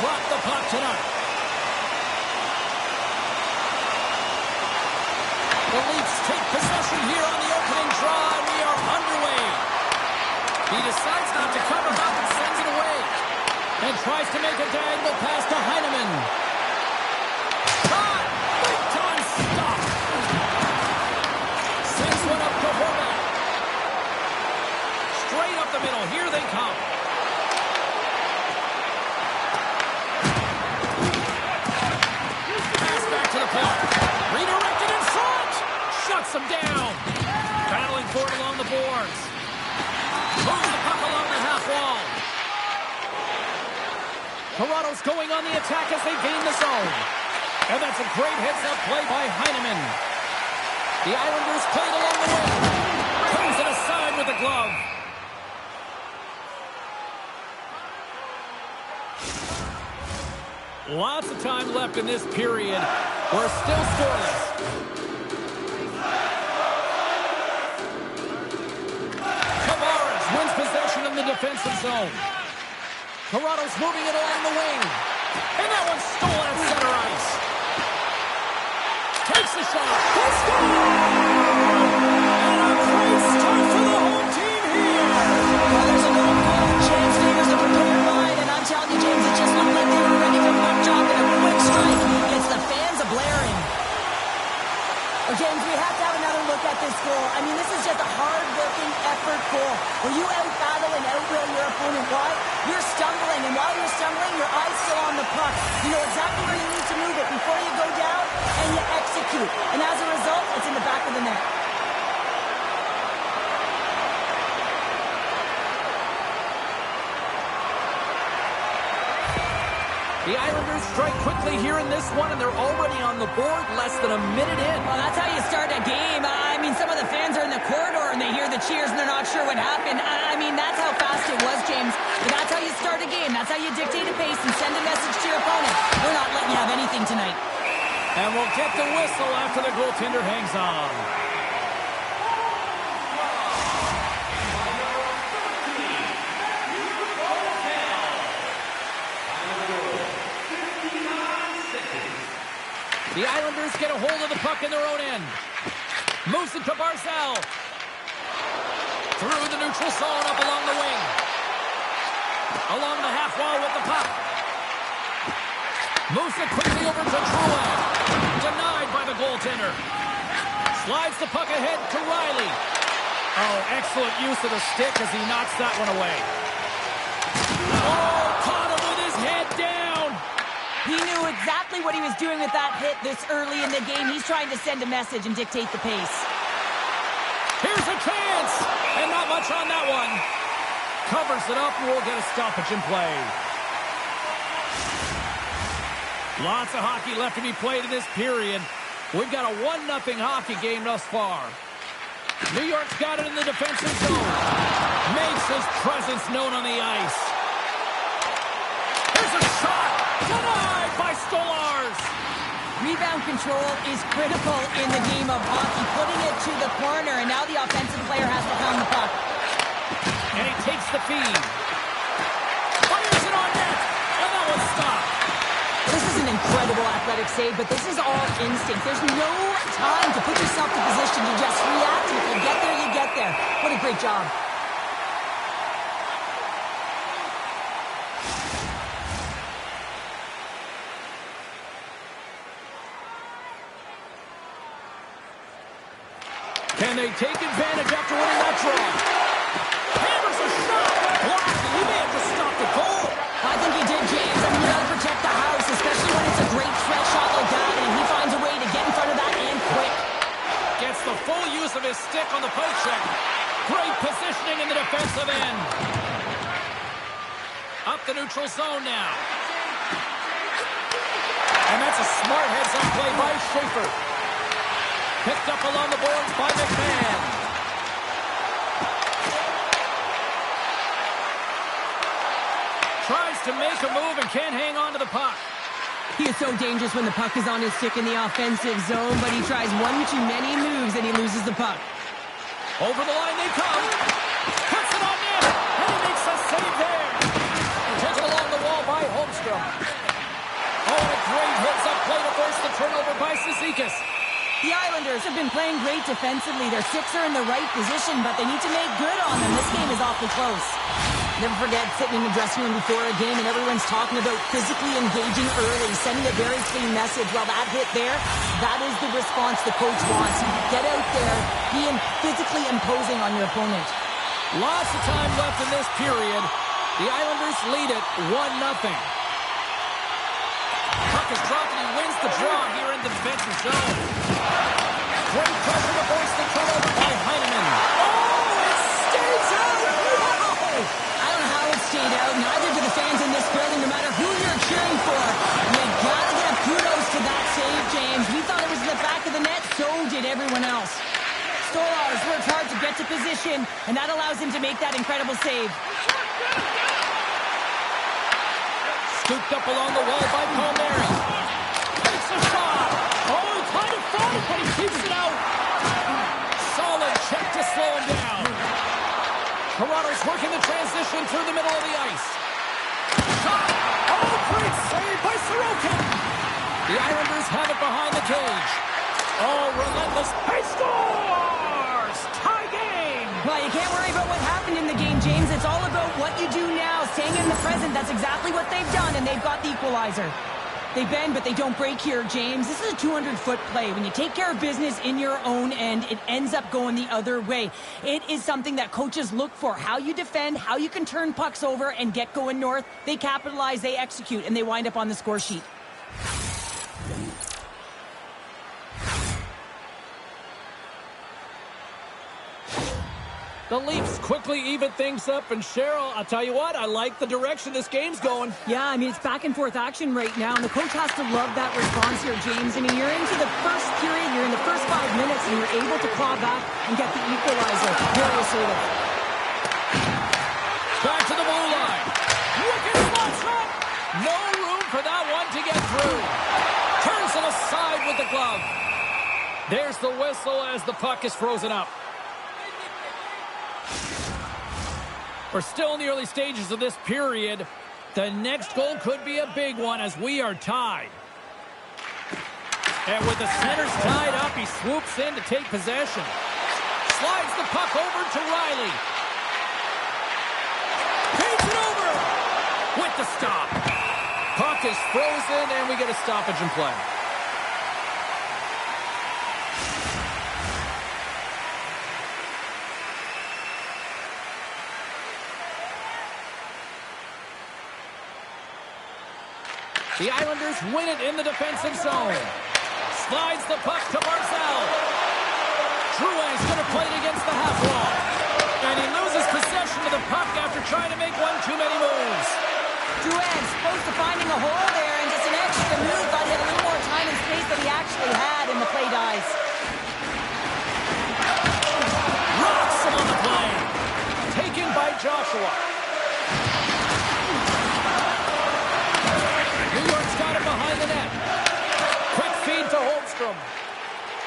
drop the puck tonight. The Leafs take possession here on the opening draw, and we are underway. He decides not to cover up and sends it away. And tries to make a diagonal pass to Heineman. Caught! Big time stop! Sends one up to Horvat. Straight up the middle. Here they come. Pass back to the point. Redirected in front. Shuts them down. Battling for it along the boards. Moves the puck along the half wall. Toronto's going on the attack as they gain the zone. And that's a great heads-up play by Heineman. The Islanders played along the wing. Turns it aside with the glove. Lots of time left in this period. We're still scoreless. Tavares wins possession in the defensive zone. Toronto's moving it along the wing. And that one's stolen at center ice. Takes the shot. He scores! And a great start for the home team here. Well, there's a goal called. James figures the prepared line. And I'm telling you, James, it just looked like they were ready to puck drop in a quick strike. It's the fans a-blaring. Well, James, we have to have another look at this goal. I mean, this is just a hard-working effort goal where you out-battle and out-will your opponent. Why? You're stumbling, and while you're stumbling, your eye's still on the puck. You know exactly where you need to move it before you go down, and you execute. And as a result, it's in the back of the net. The Islanders strike quickly here in this one, and they're already on the board less than a minute in. Well, that's how you start a game. I mean, some of the fans are in the corridor, and they hear the cheers, and they're not sure what happened. I mean, that's how fast it was, James. But that's how you start a game. That's how you dictate a pace and send a message to your opponent. We're not letting you have anything tonight. And we'll get the whistle after the goaltender hangs on. The Islanders get a hold of the puck in their own end. Moves it to Barzal. Through the neutral zone, up along the wing. Along the half wall with the puck. Moves it quickly over to Drouin. Denied by the goaltender. Slides the puck ahead to Riley. Oh, excellent use of the stick as he knocks that one away. Oh, caught him with his head down. He knew exactly what he was doing with that hit this early in the game. He's trying to send a message and dictate the pace. Here's a chance! And not much on that one. Covers it up, and we'll get a stoppage in play. Lots of hockey left to be played in this period. We've got a 1-0 hockey game thus far. New York's got it in the defensive zone. Makes his presence known on the ice. Here's a shot! Denied by Stolarz. Rebound control is critical in the game of hockey. Putting it to the corner, and now the offensive player has to pound the puck. And he takes the feed. Fires it on net. And that one's stopped. This is an incredible athletic save, but this is all instinct. There's no time to put yourself in position to just react. If you get there, you get there. What a great job. Can they take advantage after winning that draw? Hammers a shot! Blocked! He may have just stopped the goal. I think he did, James. I mean, you gotta protect the house, especially when it's a great stretch shot like that, and he finds a way to get in front of that and quick. Gets the full use of his stick on the poke check. Great positioning in the defensive end. Up the neutral zone now. And that's a smart heads-up play by Schaefer. Picked up along the boards by McMahon. Tries to make a move and can't hang on to the puck. He is so dangerous when the puck is on his stick in the offensive zone, but he tries one too many moves and he loses the puck. Over the line they come. Puts it on net. And he makes a save there. Taken along the wall by Holmstrom. play to force the turnover by Cizikas. The Islanders have been playing great defensively. Their sticks are in the right position, but they need to make good on them. This game is awfully close. Never forget sitting in the dressing room before a game and everyone's talking about physically engaging early, sending a very clear message. Well, that hit there, that is the response the coach wants. Get out there, be physically imposing on your opponent. Lots of time left in this period. The Islanders lead it 1-0. Puck is dropped and he wins the draw here in the defensive zone. Great pressure to force the turnover by Heineman. Oh, it stays out! Wow! I don't know how it stayed out. Neither do the fans in this building, no matter who you're cheering for. You gotta give kudos to that save, James. We thought it was in the back of the net, so did everyone else. Stolarz works hard to get to position, and that allows him to make that incredible save. Scooped up along the wall by Palmieri. Takes a shot. Oh, he kind of fought it, but he keeps it out. Solid check to slow him down. Toronto's working the transition through the middle of the ice. Shot. Oh, great save by Sorokin. The Islanders have it behind the cage. Oh, relentless. He scores! Tie game! Well, you can't worry about what happened in the game, James. It's all about what you do now, staying in the present. That's exactly what they've done, and they've got the equalizer. They bend, but they don't break here, James. This is a 200-foot play. When you take care of business in your own end, it ends up going the other way. It is something that coaches look for. How you defend, how you can turn pucks over and get going north. They capitalize, they execute, and they wind up on the score sheet. The Leafs quickly even things up, and Cheryl, I'll tell you what, I like the direction this game's going. Yeah, I mean, it's back and forth action right now, and the coach has to love that response here, James. I mean, you're into the first period, you're in the first 5 minutes, and you're able to claw back and get the equalizer. Very assertive. Back to the blue line. Wicked slot shot. No room for that one to get through. Turns it aside with the glove. There's the whistle as the puck is frozen up. We're still in the early stages of this period. The next goal could be a big one as we are tied. And with the centers tied up, he swoops in to take possession. Slides the puck over to Riley. Paints it over with the stop. Puck is frozen, and we get a stoppage in play. The Islanders win it in the defensive zone. Slides the puck to Barzal. Drouin's going to play it against the half wall. And he loses possession of the puck after trying to make one too many moves. Drouin's close to finding a hole there, and just an extra move. Thought he had a little more time and space than he actually had, and the play dies. Rocks him on the play. Taken by Joshua. New York's got it behind the net. Quick feed to Holmstrom.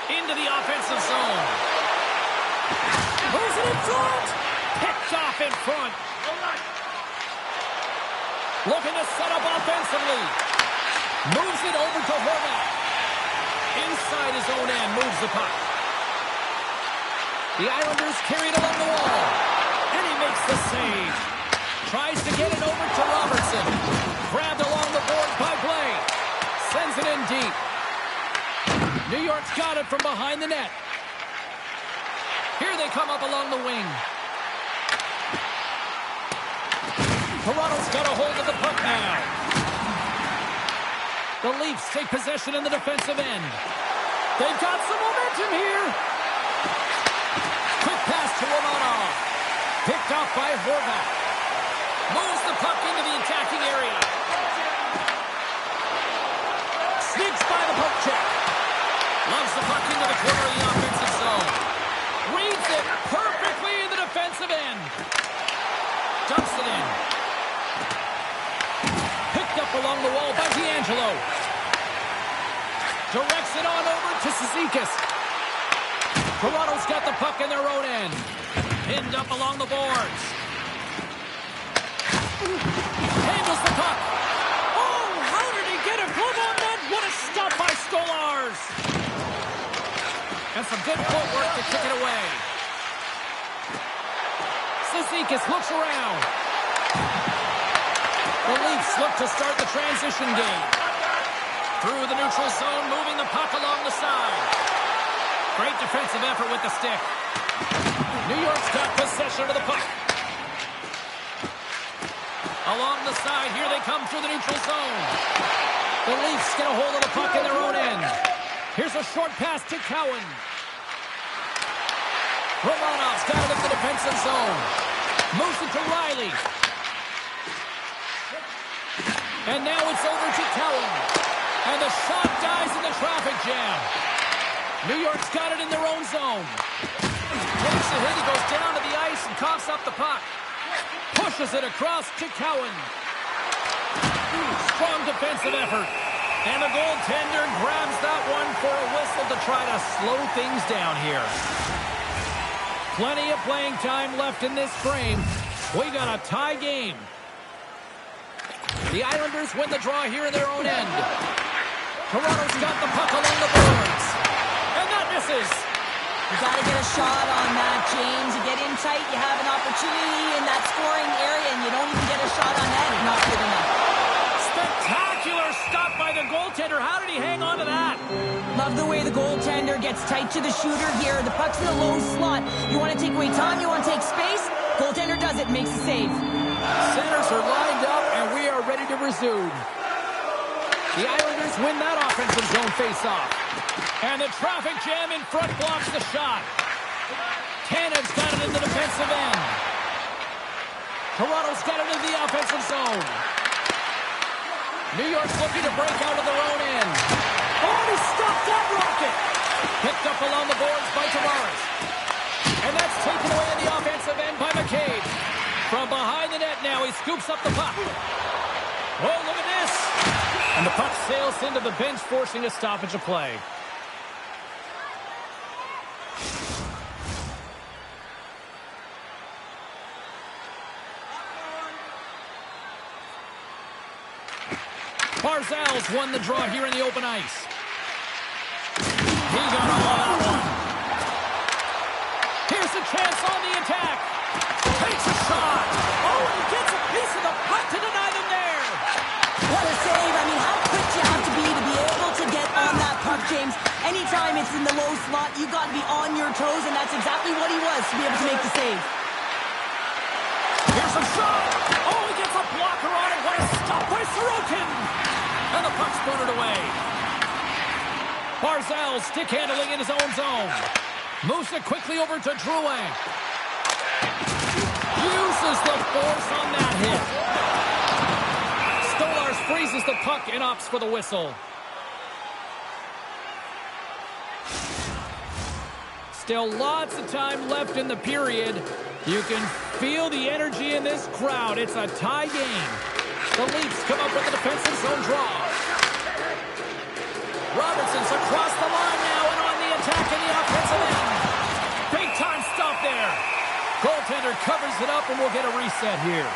Into the offensive zone. Moves it in front. Picked off in front. Looking to set up offensively. Moves it over to Horvat. Inside his own end, moves the puck. The Islanders carry it along the wall. And he makes the save. Tries to get it over to Robertson. Grabbed along the boards by Blay. Sends it in deep. New York's got it from behind the net. Here they come up along the wing. Toronto's got a hold of the puck now. The Leafs take possession in the defensive end. They've got some momentum here. Quick pass to Romanov. Picked off by Horvat. Moves the puck into the attacking area. Sneaks by the poke check. Loves the puck into the corner of the offensive zone. Reads it perfectly in the defensive end. Dumps it in. Picked up along the wall by D'Angelo. Directs it on over to Cizikas. Toronto's got the puck in their own end. Pinned up along the boards. Handles the puck. Oh, how did he get a glove on that? What a stop Good footwork to kick it away. Cizikas looks around. The Leafs look to start the transition game. Through the neutral zone, moving the puck along the side. Great defensive effort with the stick. New York's got possession of the puck. Along the side, here they come through the neutral zone. The Leafs get a hold of the puck in their own end. Here's a short pass to Cowan. Romanov's got it in the defensive zone. Moves it to Riley. And now it's over to Cowan. And the shot dies in the traffic jam. New York's got it in their own zone. Takes a hit, he goes down to the ice and coughs up the puck. Pushes it across to Cowan. Strong defensive effort. And the goaltender grabs that one for a whistle to try to slow things down here. Plenty of playing time left in this frame. We got a tie game. The Islanders win the draw here in their own end. Toronto's got the puck along the boards. And that misses. You got to get a shot on that, James. You get in tight, you have an opportunity in that scoring area, and you don't even get a shot on that. Not good enough. Spectacular stop by the goaltender. How did he hang on to that? Love the way the goaltender gets tight to the shooter here. The puck's in the low slot. You want to take away time, you want to take space. Goaltender does it, makes the save. Centers are lined up, and we are ready to resume. The Islanders win that offensive zone face-off. And the traffic jam in front blocks the shot. Canada's got it in the defensive end. Toronto's got it in the offensive zone. New York's looking to break out of their own end. Oh, he stopped that rocket! Picked up along the boards by Tavares. And that's taken away in the offensive end by McCabe. From behind the net now, he scoops up the puck. Oh, look at this! And the puck sails into the bench, forcing a stoppage of play. Barzal's won the draw here in the open ice. He got all of that one. Here's a chance on the attack. Takes a shot. Oh, and he gets a piece of the puck to deny them there. What a save. I mean, how quick you have to be able to get on that puck, James. Anytime it's in the low slot, you've got to be on your toes, and that's exactly what he was to be able to make the save. Here's a shot. Oh, he gets a blocker on it. What a stop by Sorokin. And the puck's booted away. Barzal stick handling in his own zone. Moves it quickly over to Drouin. Uses the force on that hit. Stolarz freezes the puck and opts for the whistle. Still lots of time left in the period. You can feel the energy in this crowd. It's a tie game. The Leafs come up with a defensive zone draw. Robertson's across the line now and on the attack in the offensive end. Big time stop there. Goaltender covers it up and we'll get a reset here.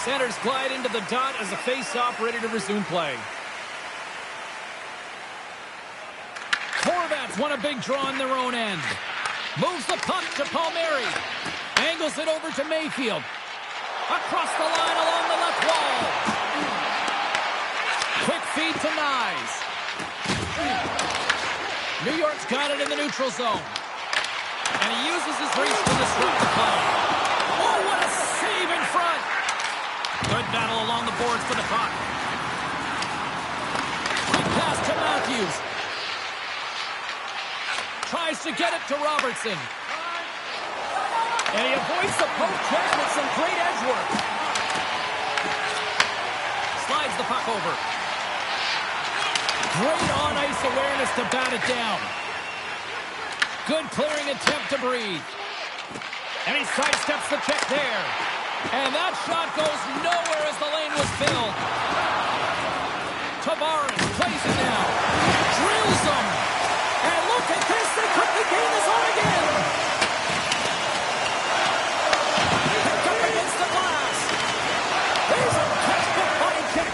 Centers glide into the dot as the face-off ready to resume play. Horvat's won a big draw on their own end. Moves the puck to Palmieri. Angles it over to Mayfield. Across the line along the left wall. Quick feed to Nyes. New York's got it in the neutral zone. And he uses his reach to disrupt the play. Oh, what a save in front. Good battle along the boards for the puck. Quick pass to Matthews. Tries to get it to Robertson. And he avoids the poke check with some great edge work. Slides the puck over. Great on-ice awareness to bat it down. Good clearing attempt to breathe. And he sidesteps the check there. And that shot goes nowhere as the lane was filled. Tavares plays it down. Drills them. And look at this. They quickly gain the zone again. Picked up against the glass. There's a textbook body kick.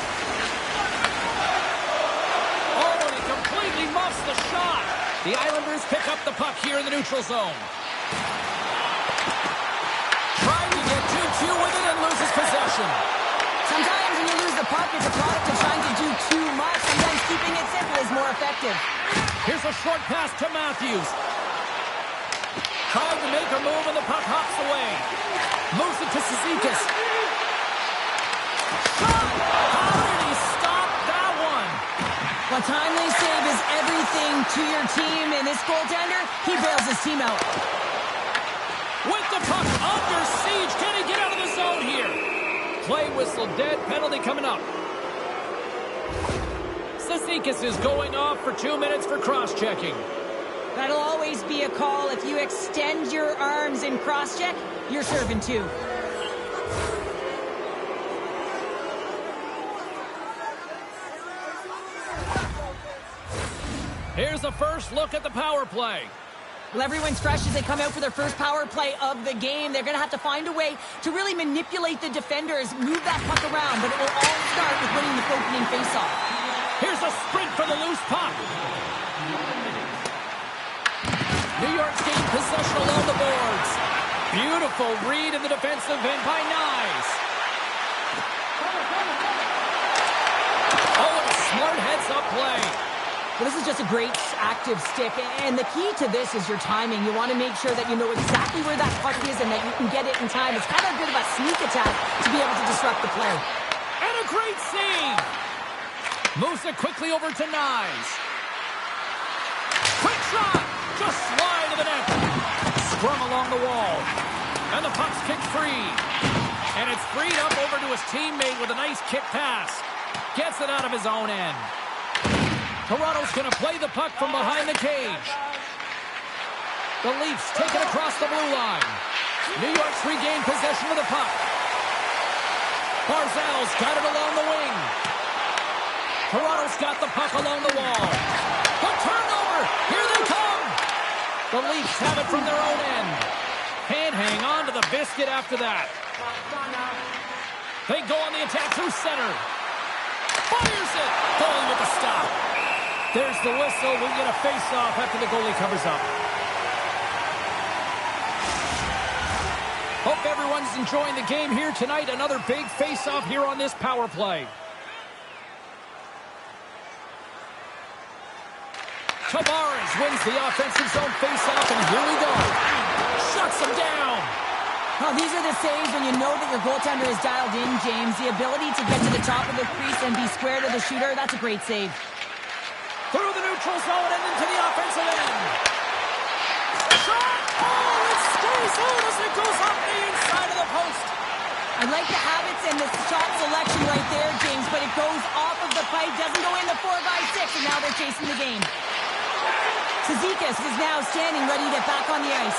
Oh, and he completely muffs the The Islanders pick up the puck here in the neutral zone. Trying to get too cute with it and loses possession. Sometimes when you lose the puck, it's a product of trying to do too much. Sometimes keeping it simple is more effective. Here's a short pass to Matthews. Trying to make a move and the puck hops away. Moves it to Cizikas. Shot! How did he stop that one? A timely save is everything to your team, and this goaltender, he bails his team out. With the puck under siege, can he get out of the zone here? Play whistle dead, penalty coming up. Cizikas is going off for 2 minutes for cross-checking. That'll always be a call. If you extend your arms in cross-check, you're serving too. Here's the first look at the power play. Well, everyone's fresh as they come out for their first power play of the game. They're going to have to find a way to really manipulate the defenders, move that puck around, but it will all start with winning the opening faceoff. Here's a sprint for the loose puck. New York's gained possession along the boards. Beautiful read in the defensive end by Nyes. Oh, and a smart heads-up play. Well, this is just a great active stick, and the key to this is your timing. You want to make sure that you know exactly where that puck is and that you can get it in time. It's kind of a bit of a sneak attack to be able to disrupt the play. And a great save. Moves it quickly over to Nyes. Quick shot. Just slide to the net. Scrum along the wall. And the puck's kicked free. And it's freed up over to his teammate with a nice kick pass. Gets it out of his own end. Toronto's going to play the puck from behind the cage. The Leafs take it across the blue line. New York's regained possession of the puck. Barzal's got it along the wing. Toronto's got the puck along the wall. The turnover! Here they come! The Leafs have it from their own end. Can't hang on to the biscuit after that. They go on the attack through center. Fires it! Goalie with the stop. There's the whistle. We get a face-off after the goalie covers up. Hope everyone's enjoying the game here tonight. Another big face-off here on this power play. Tavares wins the offensive zone face-off, and here we go. Shuts him down. Well, these are the saves when you know that your goaltender is dialed in, James. The ability to get to the top of the crease and be square to the shooter, that's a great save. Through the neutral zone and into the offensive end. Shot! Oh, it stays out as it goes off the inside of the post. I like the habits and the shot selection right there, James, but it goes off of the pipe, doesn't go in the 4x6, and now they're chasing the game. Cizikas is now standing ready to get back on the ice.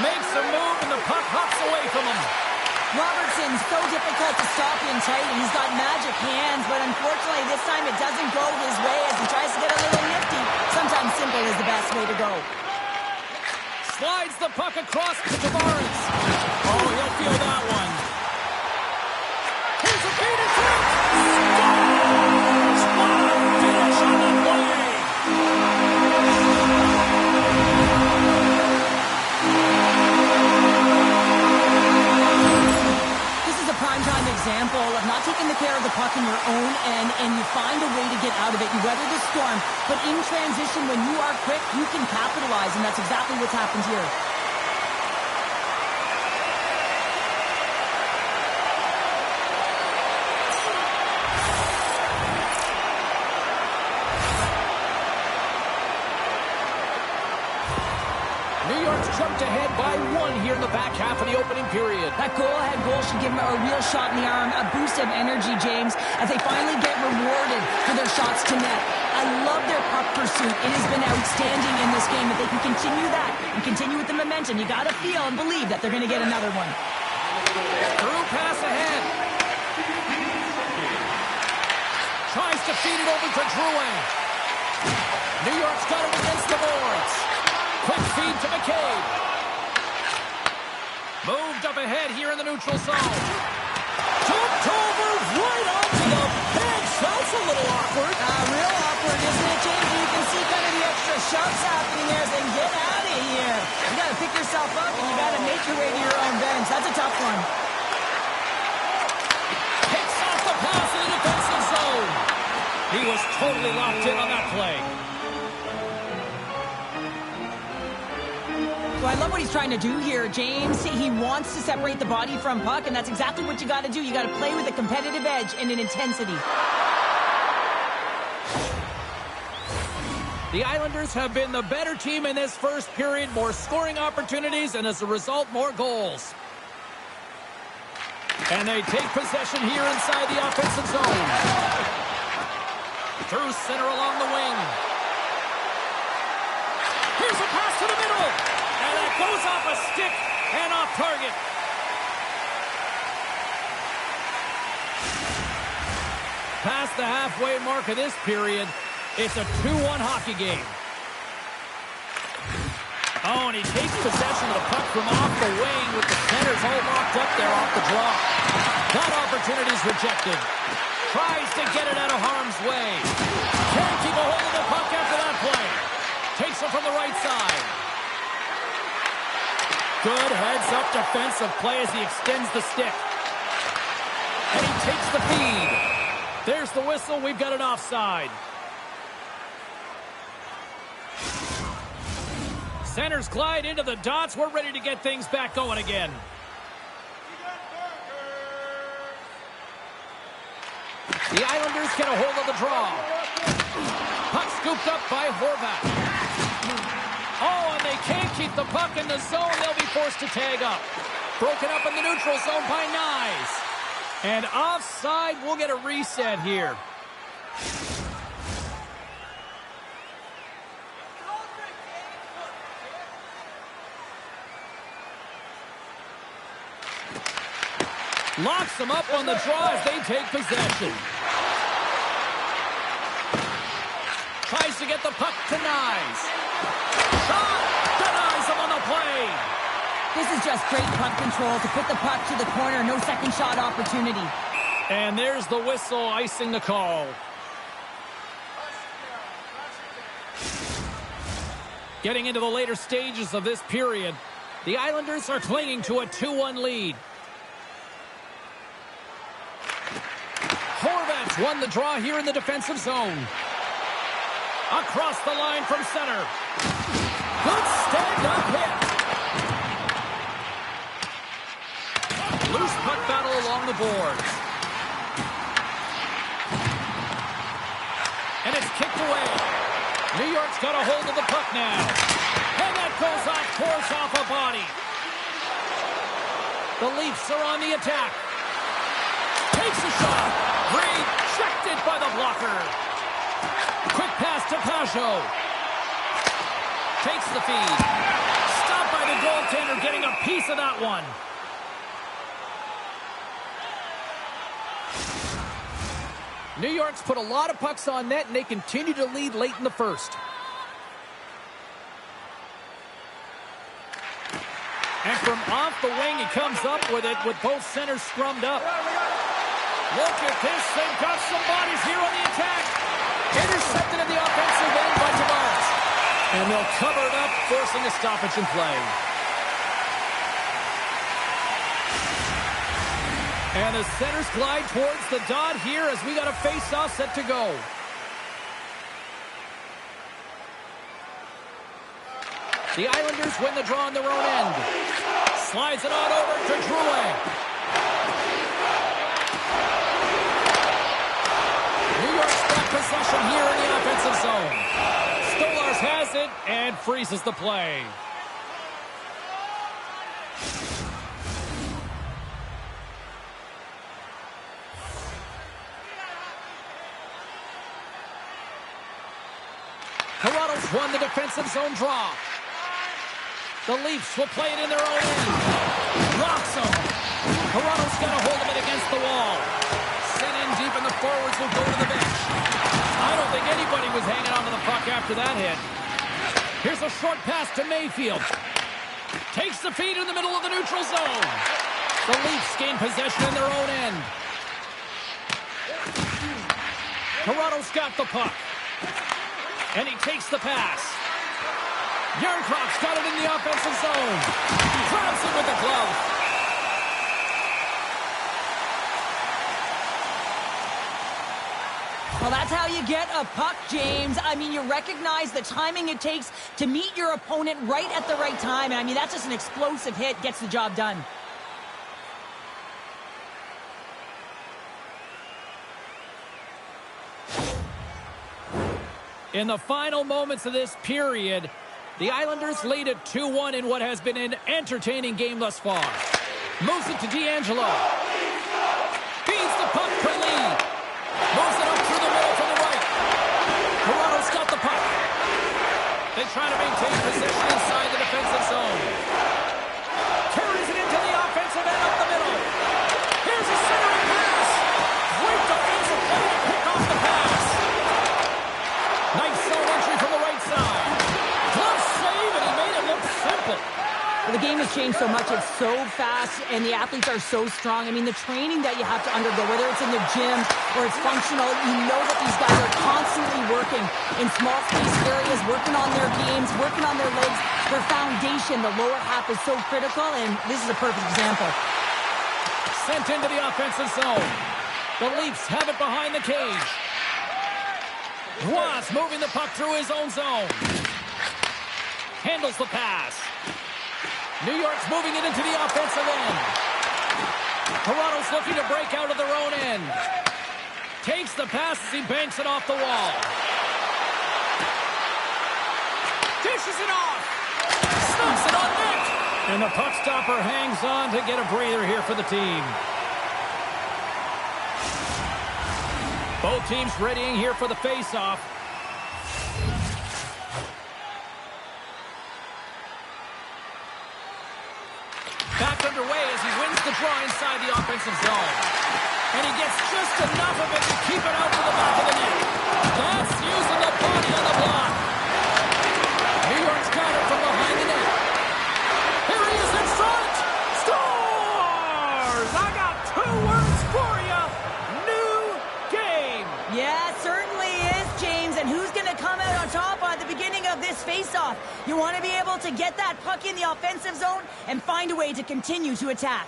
Makes a move, and the puck hops away from him. Robertson's so difficult to stop in tight, and he's got magic hands, but unfortunately this time it doesn't go his way as he tries to get a little nifty. Sometimes simple is the best way to go. Slides the puck across to Tavares. Oh, he'll feel that one. Here's a beat and kick. Scores! What a finish on the play! Prime-time example of not taking the care of the puck in your own end, and you find a way to get out of it. You weather the storm, but in transition, when you are quick, you can capitalize, and that's exactly what's happened here. New York's jumped ahead by 1 here in the back half of the opening period. That goal-ahead goal should give them a real shot in the arm, a boost of energy, James, as they finally get rewarded for their shots to net. I love their puck pursuit. It has been outstanding in this game. If they can continue that and continue with the momentum, you got to feel and believe that they're going to get another one. Through pass ahead. Tries to feed it over to Drouin. New York's got it against the boards. Quick feed to McCabe. Moved up ahead here in the neutral zone. Jumped over right onto the bench. That's a little awkward. Real awkward, isn't it, James? You can see kind of the extra shove yourself up and you got to make your way to your own bench. That's a tough one. Takes off the pass in the defensive zone. He was totally locked in on that play. Well, I love what he's trying to do here, James. He wants to separate the body from puck, and that's exactly what you got to do. You got to play with a competitive edge and an intensity. The Islanders have been the better team in this first period. More scoring opportunities, and as a result, more goals. And they take possession here inside the offensive zone. Through center along the wing. Here's a pass to the middle. And that goes off a stick and off target. Past the halfway mark of this period, it's a 2-1 hockey game. Oh, and he takes possession of the puck from off the wing with the centers all locked up there off the draw. That opportunity's rejected. Tries to get it out of harm's way. Can't keep a hold of the puck after that play. Takes it from the right side. Good heads-up defensive play as he extends the stick. And he takes the feed. There's the whistle. We've got an offside. Centers glide into the dots. We're ready to get things back going again. The Islanders get a hold of the draw. Puck scooped up by Horvat. Oh, and they can't keep the puck in the zone. They'll be forced to tag up. Broken up in the neutral zone by Nyes. And offside, we'll get a reset here. Locks them up on the draw as they take possession. Tries to get the puck to Nyes. Shot! Denies him on the play. This is just great puck control to put the puck to the corner. No second shot opportunity. And there's the whistle icing the call. Getting into the later stages of this period, the Islanders are clinging to a 2-1 lead. Horvat's won the draw here in the defensive zone. Across the line from center. Good stand-up hit. Loose puck battle along the boards. And it's kicked away. New York's got a hold of the puck now. And that goes off, force off a body. The Leafs are on the attack. Takes a shot. Rejected by the blocker. Quick pass to Pajot. Takes the feed. Stopped by the goaltender, getting a piece of that one. New York's put a lot of pucks on net, and they continue to lead late in the first. And from off the wing, he comes up with it with both centers scrummed up. Look at this. They've got some bodies here on the attack. Intercepted in the offensive end by Tavares. And they'll cover it up, forcing a stoppage in play. And the centers glide towards the dot here as we got a face-off set to go. The Islanders win the draw on their own end. Slides it on over to Drouin. New York's got possession here in the offensive zone. Stolarz has it and freezes the play. Toronto's won the defensive zone draw. The Leafs will play it in their own end. Blocks him. Toronto's got a hold of it against the wall. Sent in deep, and the forwards will go to the bench. I don't think anybody was hanging on to the puck after that hit. Here's a short pass to Mayfield. Takes the feed in the middle of the neutral zone. The Leafs gain possession in their own end. Toronto's got the puck. And he takes the pass. Yarncroft's got it in the offensive zone. Grabs it with the glove. Well, that's how you get a puck, James. I mean, you recognize the timing it takes to meet your opponent right at the right time. And I mean, that's just an explosive hit, gets the job done. In the final moments of this period, the Islanders lead at 2-1 in what has been an entertaining game thus far. Moves it to D'Angelo. Feeds the puck for Lee. Moves it up through the middle to the right. Toronto's got the puck. They try to maintain possession inside the defensive zone. Carries it into the offensive end up the middle. Here's a centering pass. Great defensive play to pick off the pass. Nice zone entry from the right side. Glove save, and he made it look simple. Well, the game has changed so much. It's so fast, and the athletes are so strong. I mean, the training that you have to undergo, whether it's in the gym or it's functional, you know that these guys are constantly working in small space areas, working on their games, working on their legs. Their foundation, the lower half, is so critical, and this is a perfect example. Sent into the offensive zone. The Leafs have it behind the cage. Ross moving the puck through his own zone. Handles the pass. New York's moving it into the offensive end. Toronto's looking to break out of their own end. Takes the pass as he banks it off the wall. Dishes it off. Snaps it on net. And the puck stopper hangs on to get a breather here for the team. Both teams readying here for the face-off. Back underway as he wins the draw inside the offensive zone. And he gets just enough of it to keep it out to the back of the net. That's using the body on the block. New York's got it from behind the net. Here he is in front. Scores! I got 2 words for you. New game. Yeah, it certainly is, James. And who's going to come out on top at the beginning of this face-off? You want to be able to get that puck in the offensive zone and find a way to continue to attack.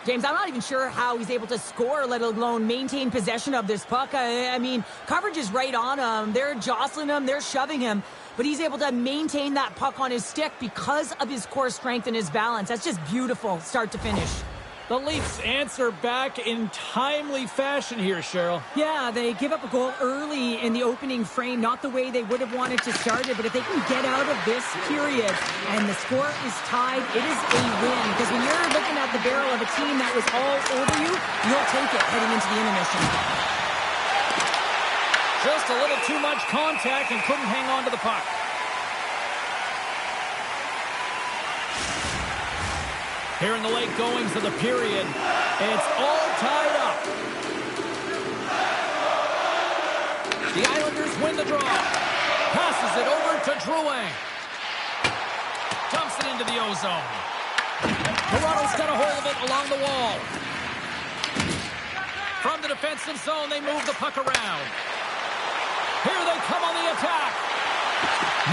James, I'm not even sure how he's able to score, let alone maintain possession of this puck. I mean, coverage is right on him. They're jostling him. They're shoving him. But he's able to maintain that puck on his stick because of his core strength and his balance. That's just beautiful, start to finish. The Leafs answer back in timely fashion here, Cheryl. Yeah, they give up a goal early in the opening frame, not the way they would have wanted to start it, but if they can get out of this period and the score is tied, it is a win. Because when you're looking at the barrel of a team that was all over you, you'll take it heading into the intermission. Just a little too much contact and couldn't hang on to the puck. Here in the late goings of the period, it's all tied up. The Islanders win the draw. Passes it over to Drouin. Dumps it into the ozone. Toronto's got a hold of it along the wall. From the defensive zone, they move the puck around. Here they come on the attack.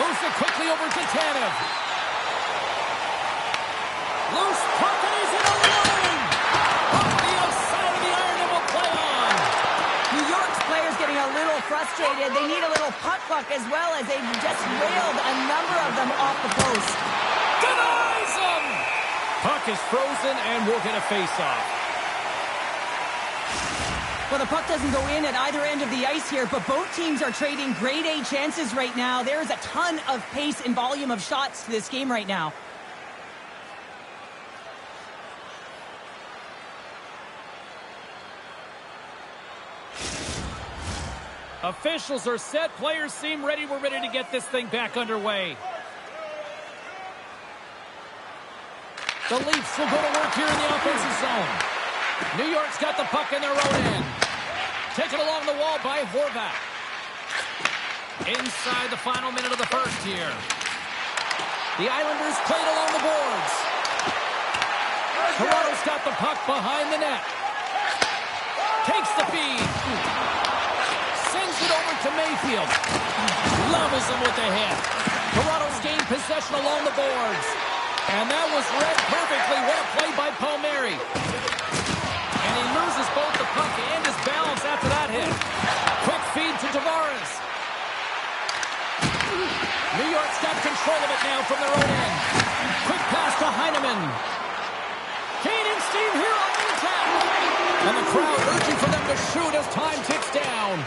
Moves it quickly over to Tanev. Loose puck, and he's in alone. Off the outside of the iron and will play on. New York's players getting a little frustrated. They need a little puck luck as well as they just railed a number of them off the post. Denies him. Puck is frozen, and we'll get a face-off. Well, the puck doesn't go in at either end of the ice here, but both teams are trading grade A chances right now. There's a ton of pace and volume of shots to this game right now. Officials are set. Players seem ready. We're ready to get this thing back underway. The Leafs will go to work here in the offensive zone. New York's got the puck in their own end. Taken along the wall by Horvat. Inside the final minute of the first here. The Islanders played along the boards. Toronto's got the puck behind the net. Takes the feed. Sends it over to Mayfield. Levels him with the hit. Toronto's gained possession along the boards. And that was read perfectly. What a play by Palmieri. And he loses both the puck and his balance after that hit. Quick feed to Tavares. New York's got control of it now from their own end. Quick pass to Heineman. Kane and Steve here on the attack. And the crowd urging for them to shoot as time ticks down.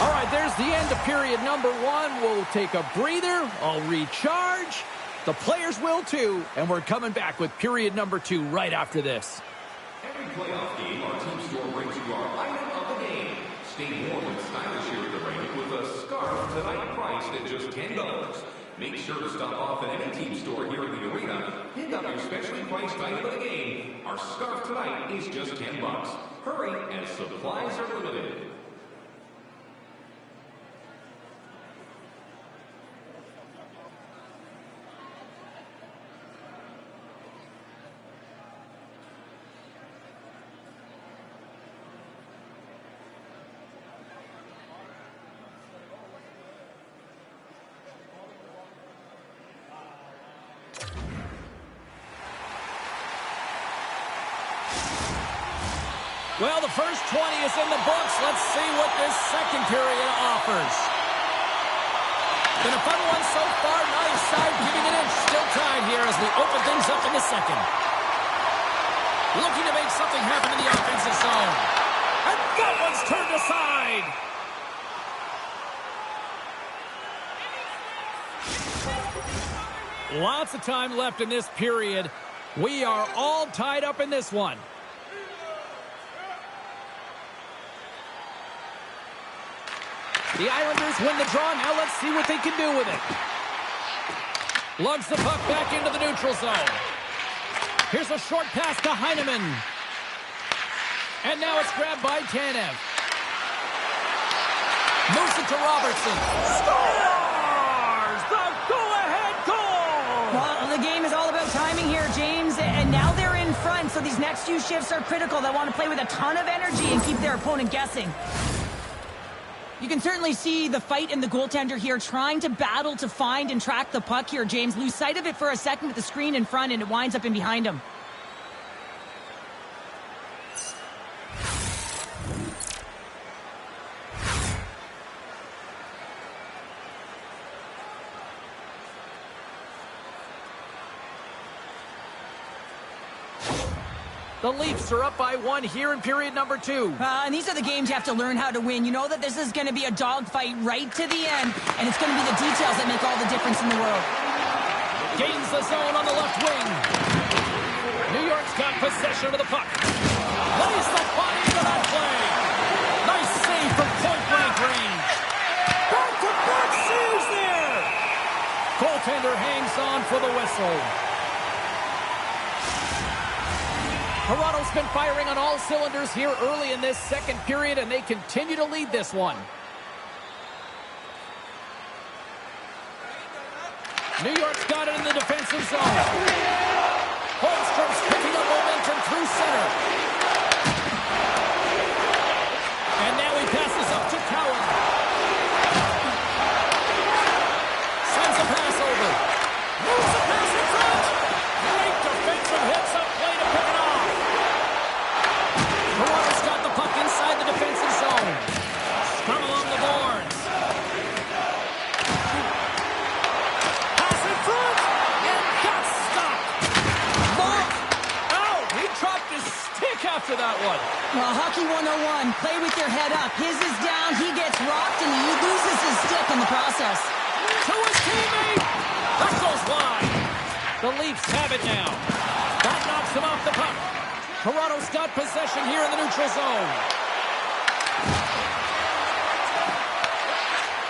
All right, there's the end of period number 1. We'll take a breather. I'll recharge. The players will too. And we're coming back with period number 2 right after this. Every playoff game, our team store brings you our item of the game. Stay warm and stylish here at the rink with a scarf tonight priced at just $10. Make sure to stop off at any team store here in the arena. Pick up your specially priced item of the game. Our scarf tonight is just $10. Hurry, as supplies are limited. Well, the first 20 is in the books. Let's see what this second period offers. Been a fun one so far. Nice side giving an inch. Still tied here as we open things up in the second. Looking to make something happen in the offensive zone. And that one's turned aside. Lots of time left in this period. We are all tied up in this one. The Islanders win the draw. Now let's see what they can do with it. Lugs the puck back into the neutral zone. Here's a short pass to Heineman. And now it's grabbed by Tanev. Moves it to Robertson. Scores! The go-ahead goal! Well, the game is all about timing here, James. And now they're in front, so these next few shifts are critical. They want to play with a ton of energy and keep their opponent guessing. You can certainly see the fight in the goaltender here, trying to battle to find and track the puck here, James. Lose sight of it for a second with the screen in front, and it winds up in behind him. The Leafs are up by 1 here in period number 2. And these are the games you have to learn how to win. You know that this is going to be a dogfight right to the end, and it's going to be the details that make all the difference in the world. Gains the zone on the left wing. New York's got possession of the puck. Lays the body into that play. Nice save from point-blank range. Back-to-back saves there. Goaltender hangs on for the whistle. Toronto's been firing on all cylinders here early in this second period, and they continue to lead this one. New York's got it in the defensive zone. Holmstrom's picking up momentum through center. And now he passes up to Cowan. Sends a pass over. Moves the pass in front. Great defensive hits up play to pick it off. Toronto's got the puck inside the defensive zone. Scrum along the boards. Pass in front. And got stopped. Look. Oh, he dropped his stick after that one. Well, Hockey 101, play with your head up. His is down, he gets rocked, and he loses his stick in the process. To his teammate. That goes wide. The Leafs have it now. That knocks him off the puck. Toronto's got possession here in the neutral zone.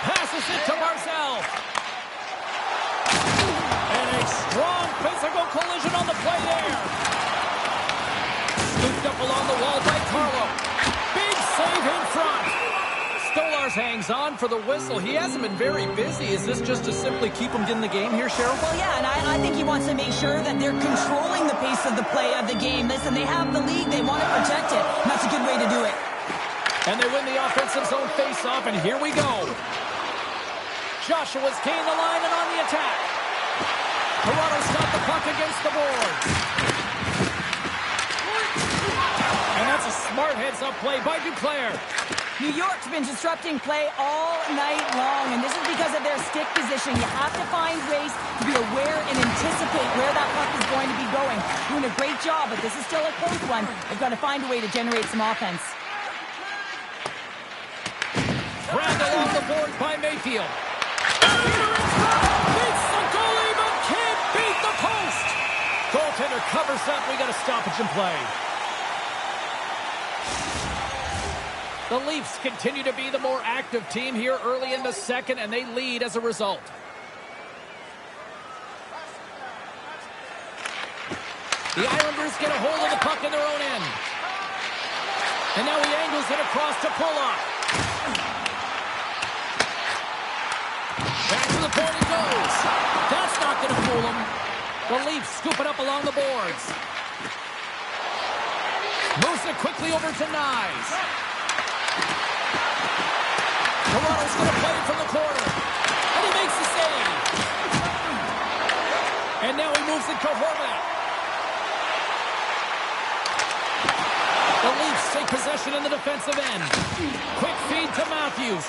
Passes it to Barzal. And a strong physical collision on the play there. Scooped up along the wall by Carlo. Big save in front. Stolen Stars hangs on for the whistle. He hasn't been very busy. Is this just to simply keep him in the game here, Cheryl? Well, yeah, and I think he wants to make sure that they're controlling the pace of the play of the game. Listen, they have the lead. They want to protect it. And that's a good way to do it. And they win the offensive zone face-off, and here we go. Joshua's gained the line and on the attack. Toronto's got the puck against the boards. And that's a smart heads-up play by Duclair. New York's been disrupting play all night long, and this is because of their stick position. You have to find ways to be aware and anticipate where that puck is going to be going. Doing a great job, but this is still a close one. They've got to find a way to generate some offense. Grabbed along the boards by Mayfield. Beats the goalie, but can't beat the post. Goaltender covers up. We got a stoppage in play. The Leafs continue to be the more active team here early in the second, and they lead as a result. The Islanders get a hold of the puck in their own end. And now he angles it across to Pulock. Back to the point he goes. That's not going to fool him. The Leafs scoop it up along the boards. Moves it quickly over to Nyes. Toronto's going to play it from the corner. And he makes the save. And now he moves it to Horvat. The Leafs take possession in the defensive end. Quick feed to Matthews.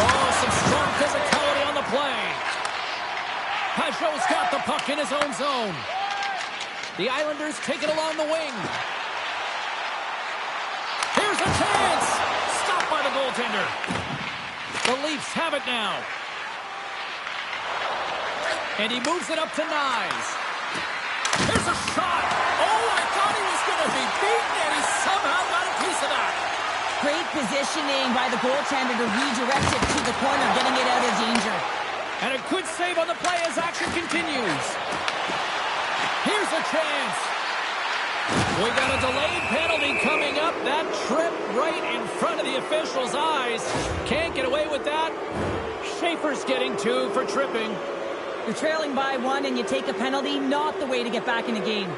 Oh, some strong physicality on the play. Pajot's got the puck in his own zone. The Islanders take it along the wing. Here's a chance. Stopped by the goaltender. The Leafs have it now. And he moves it up to Nyes. Here's a shot. Oh, I thought he was going to be beaten, and he somehow got a piece of that. Great positioning by the goaltender to redirect it to the corner, getting it out of danger. And a good save on the play as action continues. Here's a chance. We got a delayed penalty coming up. That trip right in front of the official's eyes. Can't get away with that. Schaefer's getting 2 for tripping. You're trailing by 1 and you take a penalty, not the way to get back in the game.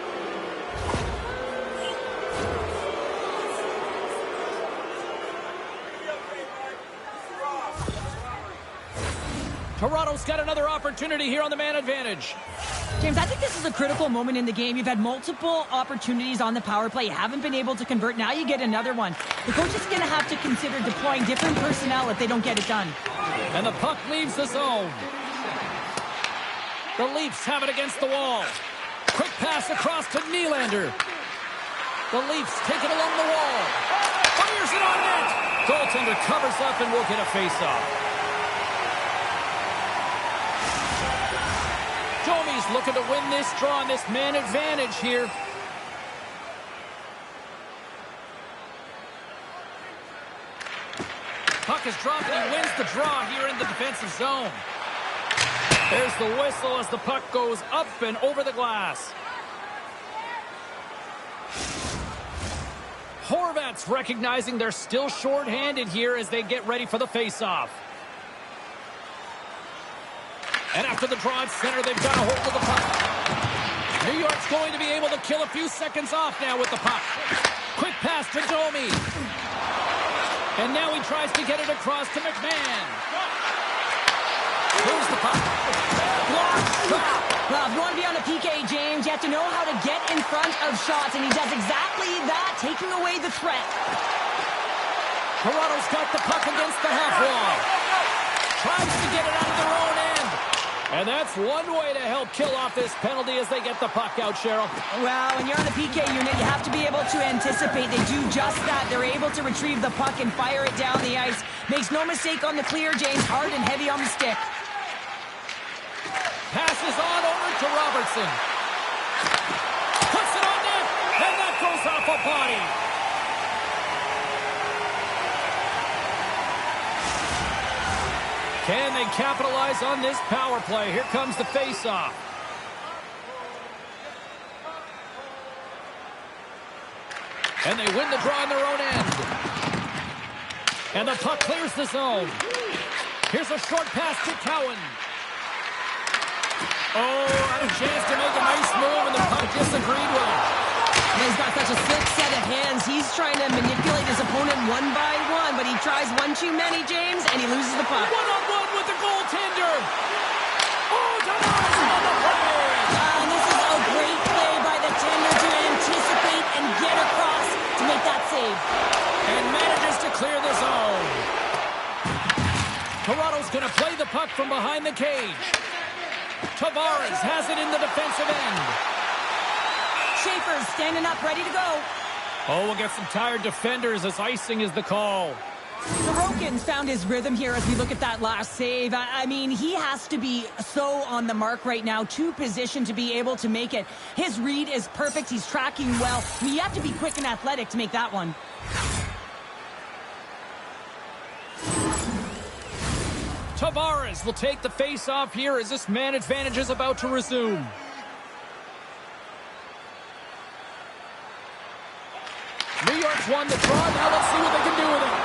Toronto's got another opportunity here on the man advantage. James, I think this is a critical moment in the game. You've had multiple opportunities on the power play. You haven't been able to convert. Now you get another one. The coach is going to have to consider deploying different personnel if they don't get it done. And the puck leaves the zone. The Leafs have it against the wall. Quick pass across to Nylander. The Leafs take it along the wall. Fires it on net. Goaltender covers up and will get a face-off. Domi's looking to win this draw on this man advantage here. Puck is dropped and he wins the draw here in the defensive zone. There's the whistle as the puck goes up and over the glass. Horvat's recognizing they're still short-handed here as they get ready for the face-off. And after the draw at center, they've got a hold of the puck. New York's going to be able to kill a few seconds off now with the puck. Quick pass to Domi. And now he tries to get it across to McMahon. Here's the puck. Blocked shot. Well, if you want to be on a PK, James, you have to know how to get in front of shots, and he does exactly that, taking away the threat. Toronto's got the puck against the half wall. Tries to get it out of their own end. And that's one way to help kill off this penalty as they get the puck out, Cheryl. Well, when you're on the PK unit, you have to be able to anticipate. They do just that. They're able to retrieve the puck and fire it down the ice. Makes no mistake on the clear, James. Hard and heavy on the stick. Passes on over to Robertson. Puts it on net, and that goes off a body. Can they capitalize on this power play? Here comes the face-off. And they win the draw on their own end. And the puck clears the zone. Here's a short pass to Cowan. Oh, had a chance to make a nice move, and the puck disagreed with him. He's got such a slick set of hands. He's trying to manipulate his opponent one by one, but he tries one too many, James, and he loses the puck. One-on-one with the goaltender. Oh, Tavares on the play. And this is a great play by the tender to anticipate and get across to make that save. And manages to clear the zone. Toronto's going to play the puck from behind the cage. Tavares has it in the defensive end. Schaefer's standing up, ready to go. Oh, we'll get some tired defenders as icing is the call. Sorokin's found his rhythm here as we look at that last save. I mean, he has to be so on the mark right now, too positioned to be able to make it. His read is perfect. He's tracking well. I mean, you have to be quick and athletic to make that one. Tavares will take the face-off here as this man advantage is about to resume. New York's won the draw. Now let's see what they can do with it.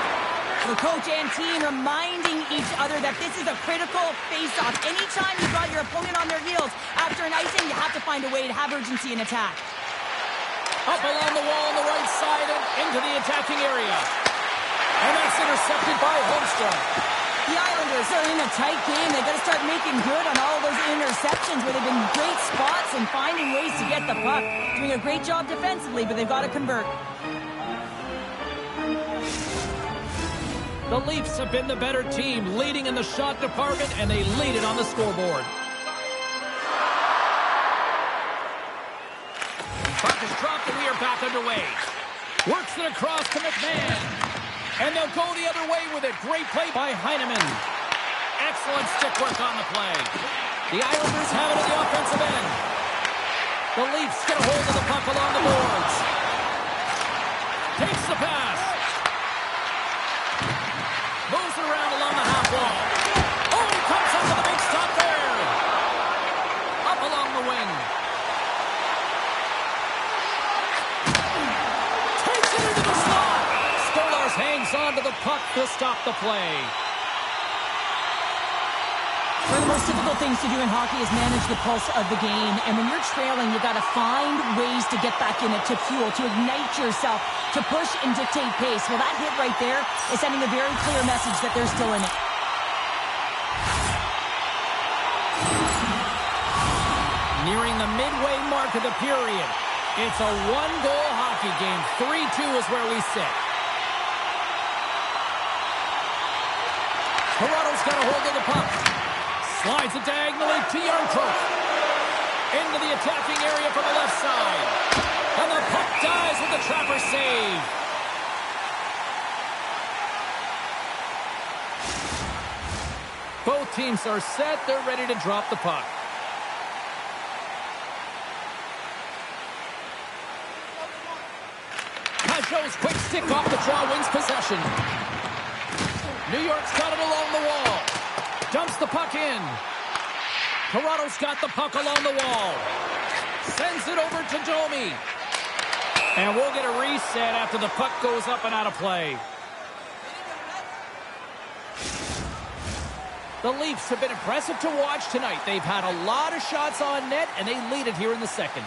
The coach and team reminding each other that this is a critical face-off. Anytime you've got your opponent on their heels after an icing, you have to find a way to have urgency in attack. Up along the wall on the right side and into the attacking area. And that's intercepted by Holmstrom. The Islanders are in a tight game. They've got to start making good on all those interceptions where they've been great spots and finding ways to get the puck. Doing a great job defensively, but they've got to convert. The Leafs have been the better team, leading in the shot department, and they lead it on the scoreboard. Puck is dropped, and we are back underway. Works it across to McMahon. And they'll go the other way with it. Great play by Heineman. Excellent stick work on the play. The Islanders have it at the offensive end. The Leafs get a hold of the puck along the boards. Takes the pass. Moves it around along the half wall. Oh, he comes up with a big stop there. Up along the wing. Takes it into the slot. Stolarz hangs on to the puck to stop the play. One of the most difficult things to do in hockey is manage the pulse of the game. And when you're trailing, you've got to find ways to get back in it, to fuel, to ignite yourself, to push and dictate pace. Well, that hit right there is sending a very clear message that they're still in it. Nearing the midway mark of the period. It's a one-goal hockey game. 3-2 is where we sit. Toronto's got a hold of the puck. Slides it diagonally to Yarncroke. Into the attacking area from the left side. And the puck dies with the trapper save. Both teams are set. They're ready to drop the puck. Pajot's quick stick off the draw wins possession. New York's got it along the wall. Dumps the puck in. Toronto's got the puck along the wall. Sends it over to Domi. And we'll get a reset after the puck goes up and out of play. The Leafs have been impressive to watch tonight. They've had a lot of shots on net, and they lead it here in the second.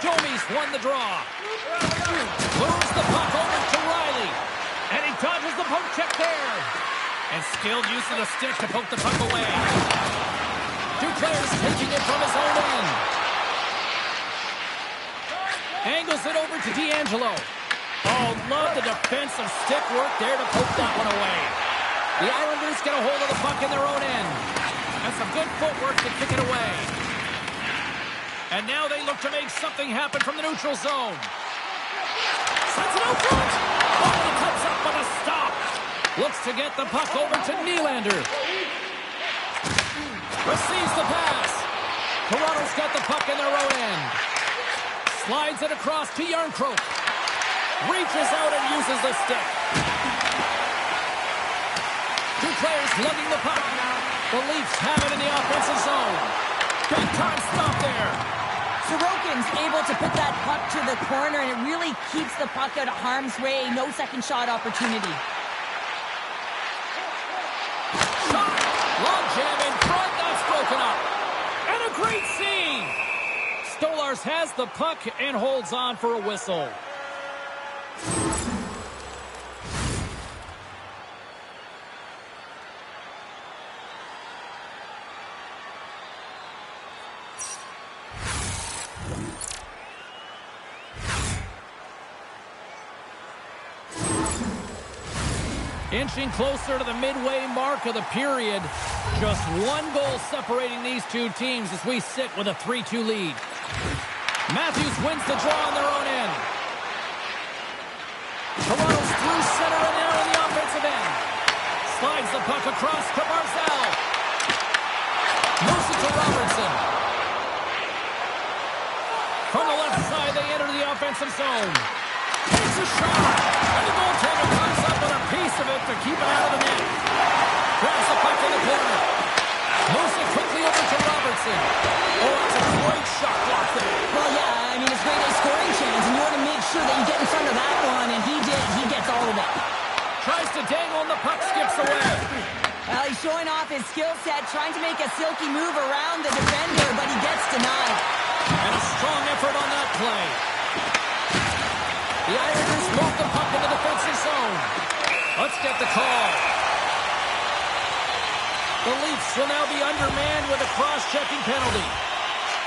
Domi's won the draw. Moves the puck over to Riley. And he dodges the poke check there. And skilled use of the stick to poke the puck away. Duclair's taking it from his own end. Angles it over to D'Angelo. Oh, love the defensive stick work there to poke that one away. The Islanders get a hold of the puck in their own end. And some good footwork to kick it away. And now they look to make something happen from the neutral zone. Sends it out front. Oh, he comes up with a stop. Looks to get the puck over to Nylander. Receives the pass. Toronto's got the puck in their own end. Slides it across to Yarncroke. Reaches out and uses the stick. Duclair's lugging the puck. The Leafs have it in the offensive zone. Big time stop there. Sorokin's able to put that puck to the corner, and it really keeps the puck out of harm's way. No second shot opportunity. Shot! Long jam in front, that's broken up. And a great save! Stolarz has the puck and holds on for a whistle. Inching closer to the midway mark of the period. Just one goal separating these two teams as we sit with a 3-2 lead. Matthews wins the draw on their own end. Toronto's through center and now in the offensive end. Slides the puck across to Barzal. Moves it to Robertson. From the left side, they enter the offensive zone. Takes a shot. And the goaltender comes up with a piece of it to keep it out of the net. Grabs the puck in the corner. Moves it quickly over to Robertson. Oh, it's a great shot block there. Well, yeah, I mean, it's great a scoring chance, and you want to make sure that you get in front of that one, and he did. He gets all of it. Tries to dangle, and the puck skips away. Well, he's showing off his skill set, trying to make a silky move around the defender, but he gets denied. And a strong effort on that play. The Islanders move the puck in the defensive zone. Let's get the call. The Leafs will now be undermanned with a cross-checking penalty.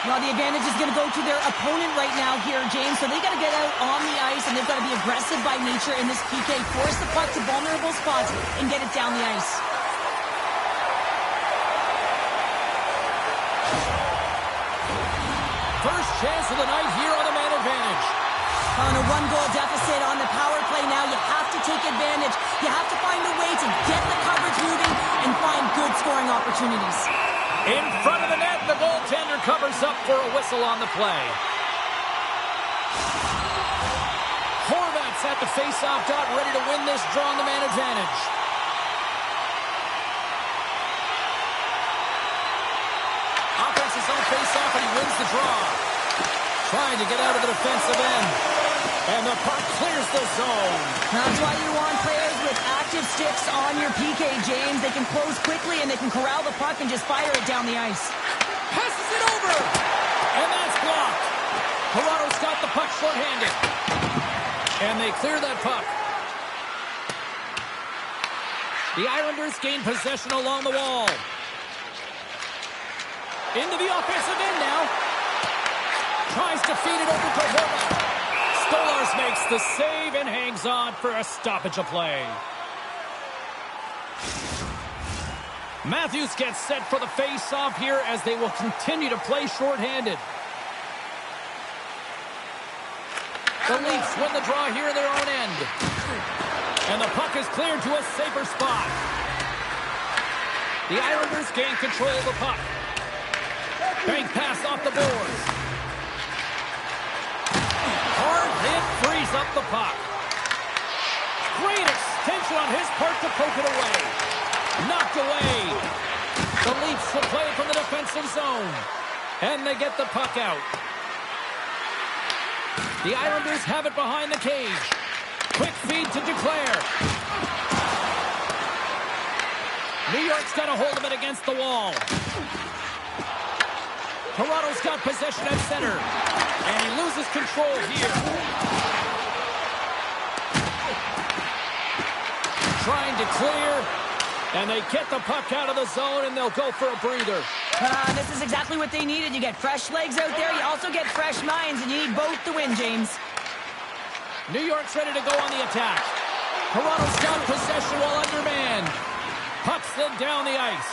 Well, the advantage is going to go to their opponent right now here, James, so they got to get out on the ice, and they've got to be aggressive by nature in this PK. Force the puck to vulnerable spots and get it down the ice. First chance of the night here on the man advantage. On a one-goal deficit on the power play now, you have to take advantage. You have to find a way to get the coverage moving and find good scoring opportunities. In front of the net, the goaltender covers up for a whistle on the play. Horvat's at the face-off dot, ready to win this draw on the man advantage. Offense is on face-off, and he wins the draw. Trying to get out of the defensive end. And the puck clears the zone. That's why you want players with active sticks on your PK, James. They can close quickly and they can corral the puck and just fire it down the ice. Passes it over. And that's blocked. Toronto's got the puck short-handed. And they clear that puck. The Islanders gain possession along the wall. Into the offensive end now. Tries to feed it over to Horvat. Stolarz makes the save and hangs on for a stoppage of play. Matthews gets set for the face-off here as they will continue to play shorthanded. The Leafs win the draw here in their own end. And the puck is cleared to a safer spot. The Islanders gain control of the puck. Bank pass off the boards. Hard hit frees up the puck. Great extension on his part to poke it away. Knocked away. The Leafs will play from the defensive zone. And they get the puck out. The Islanders have it behind the cage. Quick feed to Duclair. New York's got a hold of it against the wall. Toronto's got possession at center. And he loses control here. Trying to clear. And they get the puck out of the zone, and they'll go for a breather. This is exactly what they needed. You get fresh legs out there. You also get fresh minds, and you need both to win, James. New York's ready to go on the attack. Toronto's got possession while undermanned. Puck slid down the ice.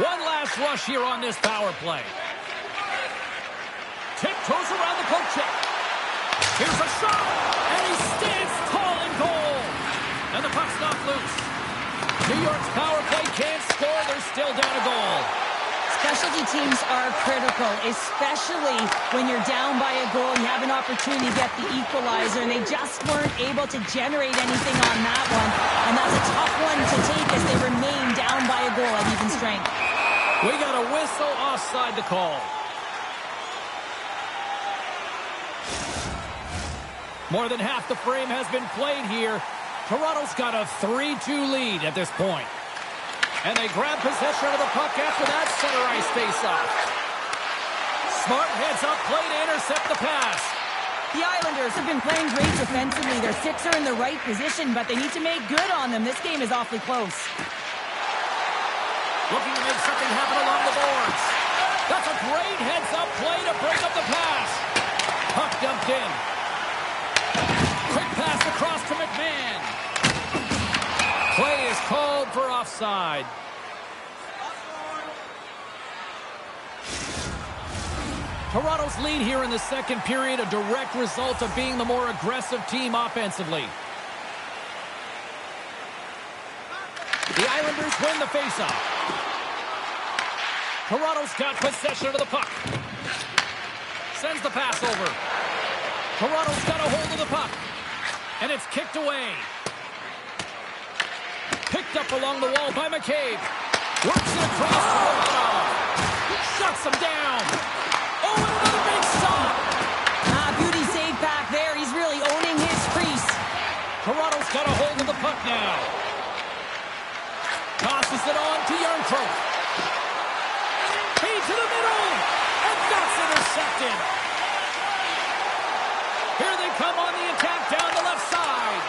One last rush here on this power play. Tiptoes around the poke check. Here's a shot, and he stands tall in goal. And the puck's knocked loose. New York's power play can't score. They're still down a goal. Specialty teams are critical, especially when you're down by a goal. You have an opportunity to get the equalizer, and they just weren't able to generate anything on that one. And that's a tough one to take as they remain down by a goal at even strength. We got a whistle offside to call. More than half the frame has been played here. Toronto's got a 3-2 lead at this point. And they grab possession of the puck after that center ice face-off. Smart heads up play to intercept the pass. The Islanders have been playing great defensively. Their sticks are in the right position, but they need to make good on them. This game is awfully close. Looking to make something happen along the boards. That's a great heads-up play to break up the pass. Puck dumped in. Quick pass across to McMahon. Play is called for offside. Toronto's lead here in the second period, a direct result of being the more aggressive team offensively. The Islanders win the faceoff. Toronto's got possession of the puck. Sends the pass over. Toronto's got a hold of the puck. And it's kicked away. Picked up along the wall by McCabe. Works it across to Toronto. Shuts him down. Oh, and another big stop. Beauty save back there. He's really owning his crease. Toronto's got a hold of the puck now. Tosses it on to Yarncroke. Feed to the middle. And that's intercepted. Here they come on the attack down the left side.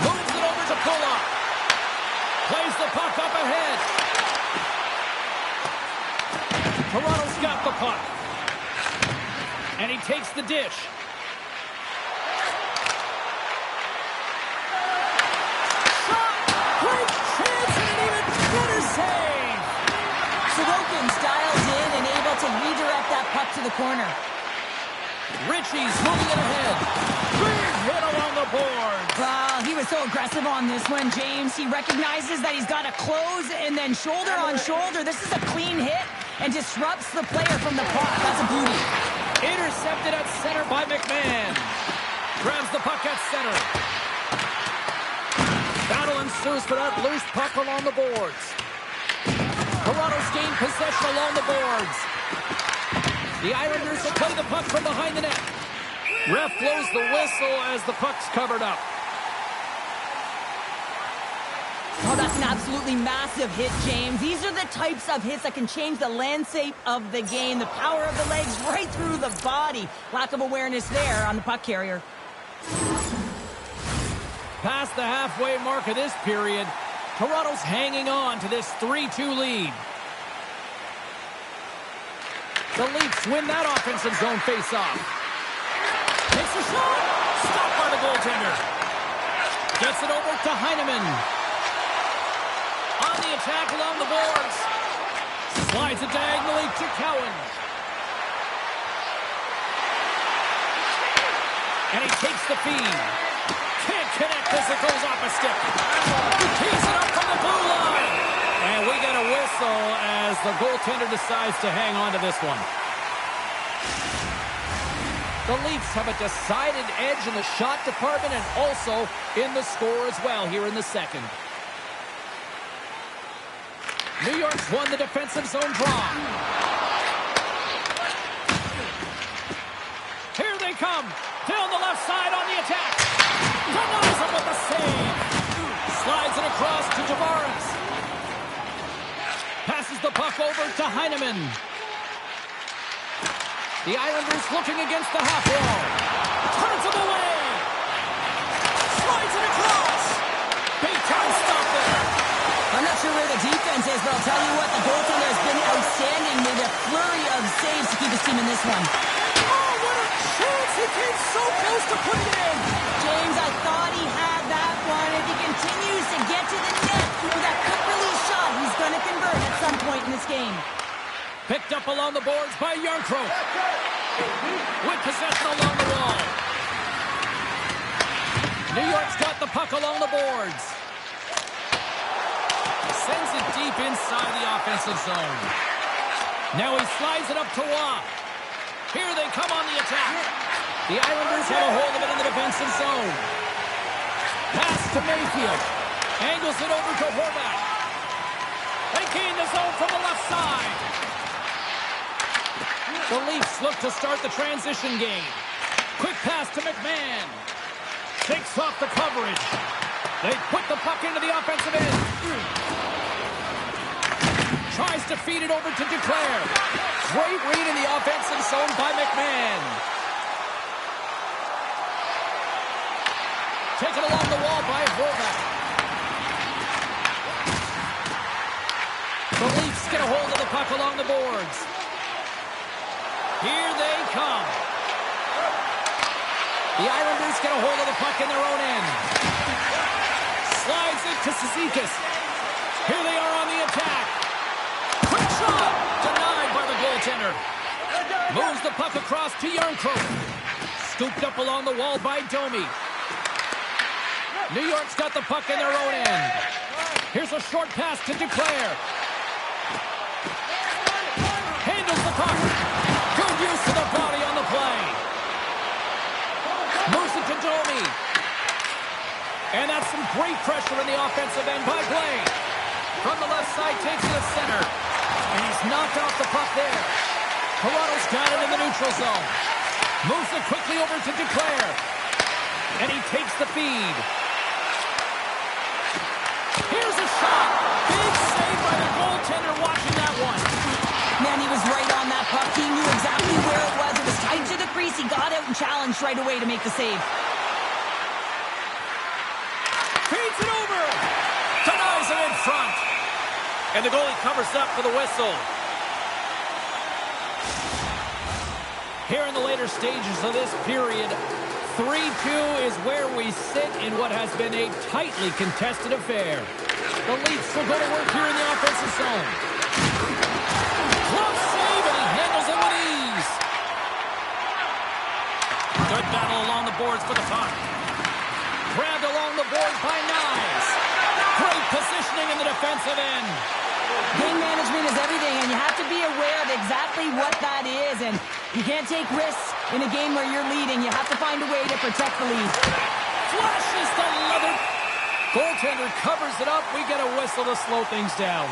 Moves it over to Pulock. Plays the puck up ahead. Toronto's got the puck. And he takes the dish. Shot! Great chance and an even better save! Sorokin's dialed in and able to redirect that puck to the corner. Ritchie's moving it ahead. Big hit along the board. Well, he was so aggressive on this one, James. He recognizes that he's got to close and then shoulder on shoulder. This is a clean hit and disrupts the player from the puck. That's a beauty. Intercepted at center by McMahon. Grabs the puck at center. Battle ensues for that loose puck along the boards. Toronto's gained possession along the boards. The Islanders will play the puck from behind the net. Ref blows the whistle as the puck's covered up. Oh, that's an absolutely massive hit, James. These are the types of hits that can change the landscape of the game. The power of the legs right through the body. Lack of awareness there on the puck carrier. Past the halfway mark of this period, Toronto's hanging on to this 3-2 lead. The Leafs win that offensive zone faceoff. Takes a shot. Stopped by the goaltender. Gets it over to Heineman. On the attack along the boards. Slides it diagonally to Cowan. And he takes the feed. Can't connect as it goes off a stick. He keys it up from the blue line. And we get a whistle as the goaltender decides to hang on to this one. The Leafs have a decided edge in the shot department and also in the score as well here in the second. New York's won the defensive zone draw. Here they come. Down the left side on the attack. Denies him with the save. Slides it across to Tavares. Passes the puck over to Heineman. The Islanders looking against the half wall. Turns him away. Slides it across. Big time stop there. I'm not sure where the defense is, but I'll tell you what, the goaltender has been outstanding. Made a flurry of saves to keep his team in this one. Oh, what a chance. He came so close to putting it in. James, I thought he had that one. If he continues to get to the net with that quick release shot, he's going to convert at some point in this game. Picked up along the boards by Yarncroke. With possession along the wall. New York's got the puck along the boards. Sends it deep inside the offensive zone. Now he slides it up to Waugh. Here they come on the attack. The Islanders have a hold of it in the defensive zone. Pass to Mayfield. Angles it over to Horvat. They gain the zone from the left side. The Leafs look to start the transition game. Quick pass to McMahon. Shakes off the coverage. They put the puck into the offensive end. Tries to feed it over to Duclair. Great read in the offensive zone by McMahon. Taken along the wall by Horvath. The Leafs get a hold of the puck along the boards. Here they come. The Islanders get a hold of the puck in their own end. Slides it to Cizikas. Here they are on the attack. Quick shot! Denied by the goaltender. Moves the puck across to Yarncroke. Scooped up along the wall by Domi. New York's got the puck in their own end. Here's a short pass to Duclair. Handles the puck. Good use of the body on the play. Moves it to Domi. And that's some great pressure in the offensive end by Blake. From the left side, takes it to center. And he's knocked off the puck there. Toronto's got it in the neutral zone. Moves it quickly over to Duclair. And he takes the feed. Here's a shot. Big save by the goaltender watching that one. Man, he was right on that puck. He knew exactly where it was. It was tight to the crease. He got out and challenged right away to make the save. Feeds it over. Denies it in front. And the goalie covers up for the whistle. Here in the later stages of this period, 3-2 is where we sit in what has been a tightly contested affair. The Leafs will go to work here in the offensive zone. Close save, and he handles it with ease. Good battle along the boards for the puck. Grabbed along the boards by Nyes. Great positioning in the defensive end. Game management is everything, and you have to be aware of exactly what that is. And you can't take risks in a game where you're leading. You have to find a way to protect the lead. Flushes the leather. Goaltender covers it up. We get a whistle to slow things down.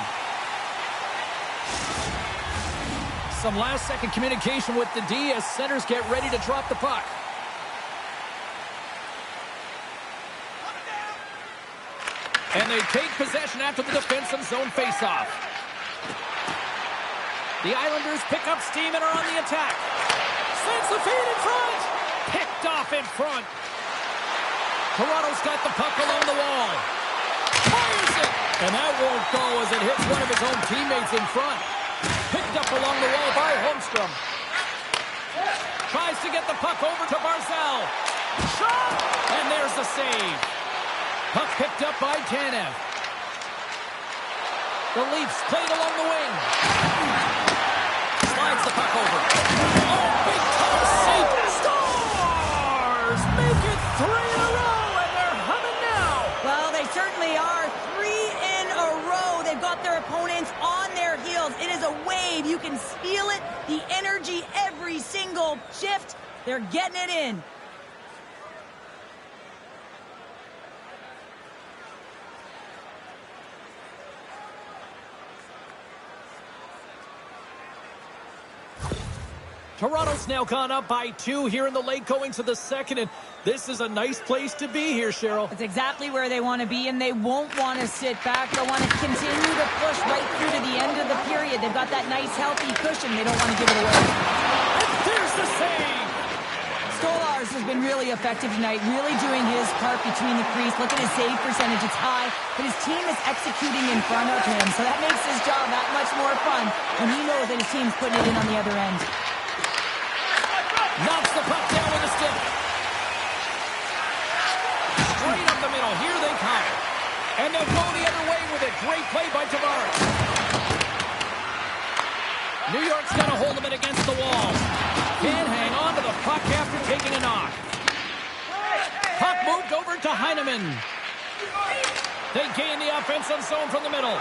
Some last-second communication with the D as centers get ready to drop the puck. And they take possession after the defensive zone faceoff. The Islanders pick up steam and are on the attack. Sends the feed in front. Picked off in front. Toronto's got the puck along the wall. Fires it. And that won't go as it hits one of his own teammates in front. Picked up along the wall by Holmstrom. Tries to get the puck over to Barzal. Shot! And there's the save. Puck picked up by Tanev. The Leafs played along the wing. Slides the puck over. Oh, big time save. Stars make it 3 in a row, and they're humming now. Well, they certainly are. 3 in a row. They've got their opponents on their heels. It is a wave. You can feel it. The energy every single shift. They're getting it in. Toronto's now gone up by 2 here in the late goings of the second, and this is a nice place to be here, Cheryl. It's exactly where they want to be, and they won't want to sit back. They'll want to continue to push right through to the end of the period. They've got that nice, healthy cushion. They don't want to give it away. And there's the save! Stolarz has been really effective tonight, really doing his part between the crease. Look at his save percentage. It's high, but his team is executing in front of him, so that makes his job that much more fun, and he knows that his team's putting it in on the other end. Knocks the puck down with a stick. Straight up the middle. Here they come. And they'll go the other way with it. Great play by Tavares. New York's got a hold of it against the wall. Can't hang on to the puck after taking a knock. Puck moved over to Heineman. They gain the offensive zone from the middle.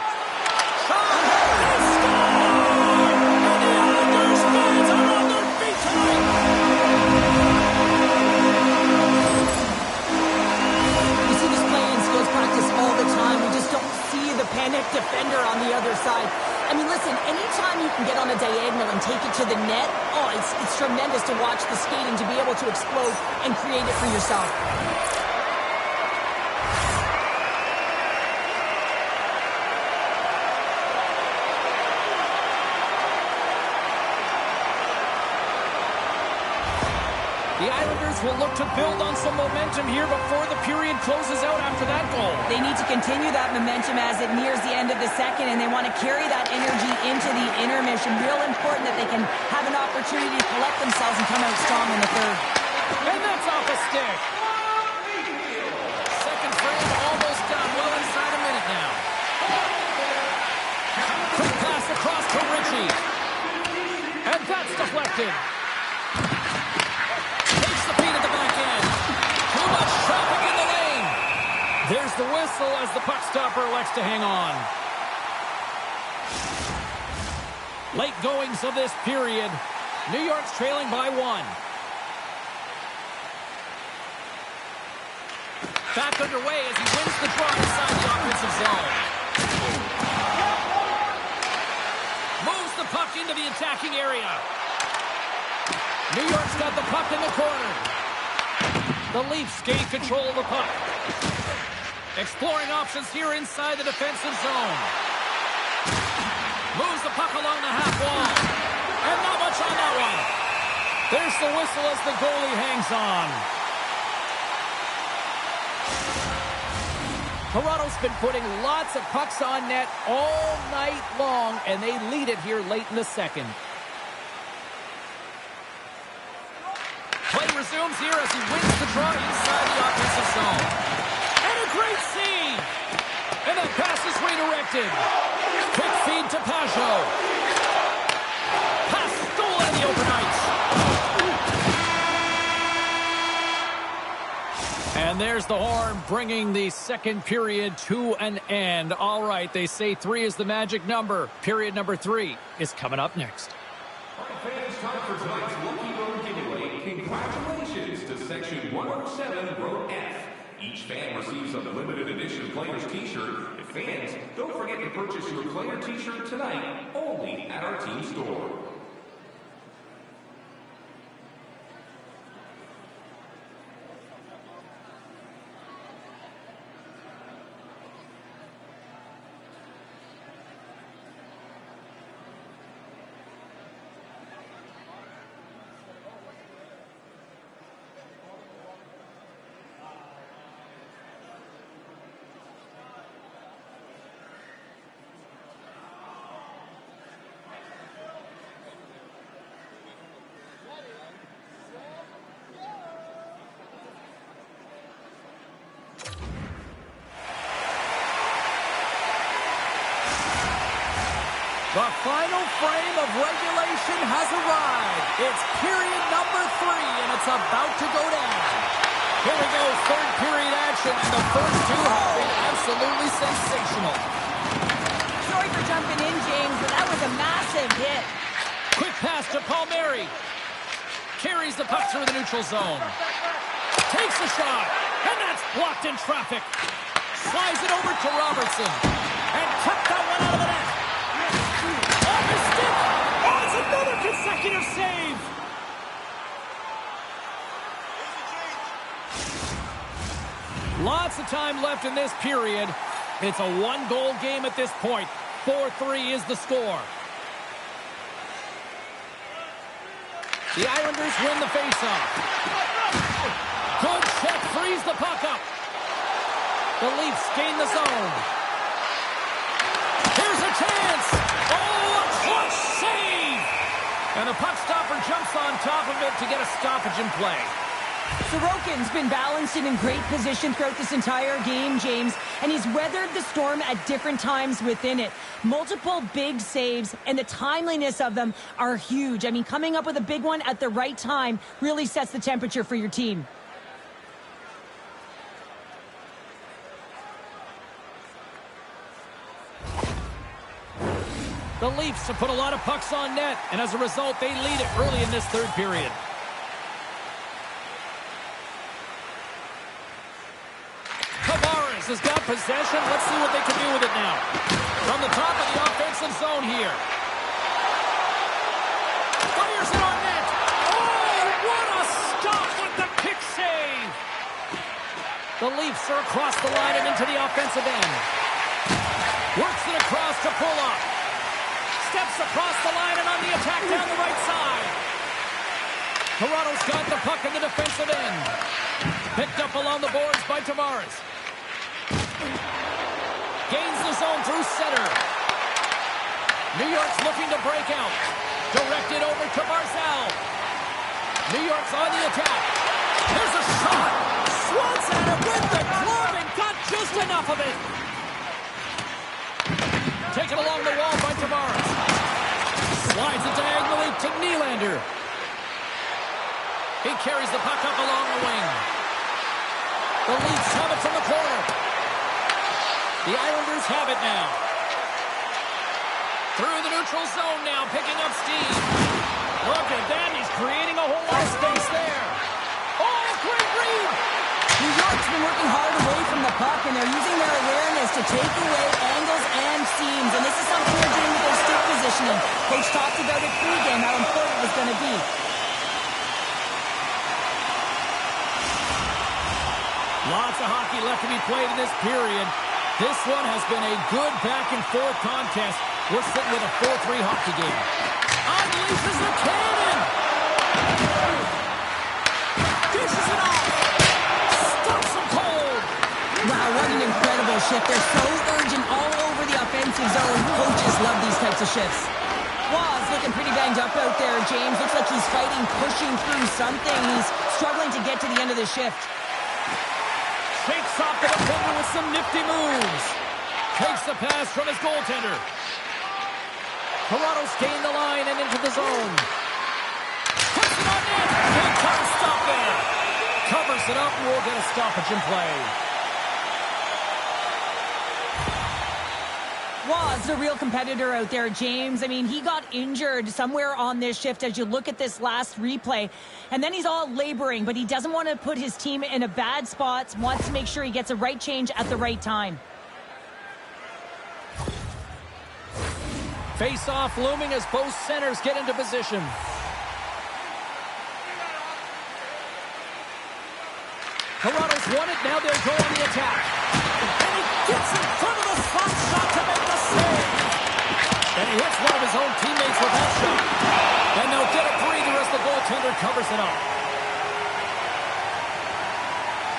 Shot! They score! And the Islanders fans are on their feet tonight. Practice all the time. We just don't see the panic defender on the other side. I mean, listen, anytime you can get on a diagonal and take it to the net, oh, it's tremendous to watch the skating, to be able to explode and create it for yourself. The Islanders will look to build on some momentum here before the period closes out after that goal. They need to continue that momentum as it nears the end of the second, and they want to carry that energy into the intermission. Real important that they can have an opportunity to collect themselves and come out strong in the third. And that's off a stick. Second frame almost done. Well inside a minute now. Quick pass across to Ritchie. And that's deflected. There's the whistle as the puck stopper elects to hang on. Late goings of this period. New York's trailing by 1. Back underway as he wins the draw inside the offensive zone. Moves the puck into the attacking area. New York's got the puck in the corner. The Leafs gain control of the puck. Exploring options here inside the defensive zone. Moves the puck along the half wall. And not much on that one. There's the whistle as the goalie hangs on. Toronto's been putting lots of pucks on net all night long, and they lead it here late in the second. Play resumes here as he wins the draw inside the offensive zone. Great save! And that pass is redirected. Quick feed to Pajot. Pass stolen in the open ice. And there's the horn, bringing the second period to an end. All right, they say 3 is the magic number. Period number 3 is coming up next. All right, fans, time for tonight's Lucky Road giveaway. Congratulations to Section 107, Row F. Each fan receives a limited edition Players t-shirt. And fans, don't forget to purchase your Player t-shirt tonight only at our team store. The final frame of regulation has arrived. It's period number 3, and it's about to go down. Here we go, third period action, and the first 2 have been absolutely sensational. Sorry for jumping in, James, but that was a massive hit. Quick pass to Palmieri. Carries the puck through the neutral zone. Takes a shot, and that's blocked in traffic. Slides it over to Robertson, and kept that one out of the net. Oh, it's another consecutive save! Lots of time left in this period. It's a 1-goal game at this point. 4-3 is the score. The Islanders win the faceoff. Good check, frees the puck up. The Leafs gain the zone. Here's a chance! Oh, a clutch save! And the puck stopper jumps on top of it to get a stoppage in play. Sorokin's been balanced and in great position throughout this entire game, James, and he's weathered the storm at different times within it. Multiple big saves, and the timeliness of them are huge. I mean, coming up with a big one at the right time really sets the temperature for your team. The Leafs have put a lot of pucks on net, and as a result, they lead it early in this third period. Tavares has got possession. Let's see what they can do with it now. From the top of the offensive offensive zone here. Fires it on net. Oh, what a stop with the pick save. The Leafs are across the line and into the offensive end. Works it across to pull up. Steps across the line and on the attack down the right side. Toronto's got the puck in the defensive end. Picked up along the boards by Tavares. Gains the zone through center. New York's looking to break out. Directed over to Barzal. New York's on the attack. There's a shot. Swats at it with the glove and got just enough of it. Taken along the wall by Tavares. Slides it diagonally to Nylander. He carries the puck up along the wing. The Leafs have it from the corner. The Islanders have it now. Through the neutral zone now, picking up steam. Look at that, he's creating a whole lot of space there. Oh, great read! New York's been working hard away from the puck, and they're using their awareness to take away angles and seams, and this is something they're doing with their stick positioning. Coach talked about it pregame, how important it was going to be. Lots of hockey left to be played in this period. This one has been a good back-and-forth contest. We're sitting with a 4-3 hockey game. Unleashes a cannon! Dishes it off! Stops him cold! Wow, what an incredible shift. They're so urgent all over the offensive zone. Coaches love these types of shifts. Waz looking pretty banged up out there, James. Looks like he's fighting, pushing through something. He's struggling to get to the end of the shift. Shakes off the defender with some nifty moves. Takes the pass from his goaltender. Toronto's gained the line and into the zone. Puts it on net. Big time stop there. Covers it up and we'll get a stoppage in play. Was a real competitor out there, James. I mean, he got injured somewhere on this shift as you look at this last replay. And then he's all laboring, but he doesn't want to put his team in a bad spot. Wants to make sure he gets a right change at the right time. Face-off looming as both centers get into position. Toronto's won it. Now they'll go on the attack. And he gets in front of the slot shot to make the save. And he hits one of his own teammates with that shot. And they'll get a breather as the goaltender covers it up.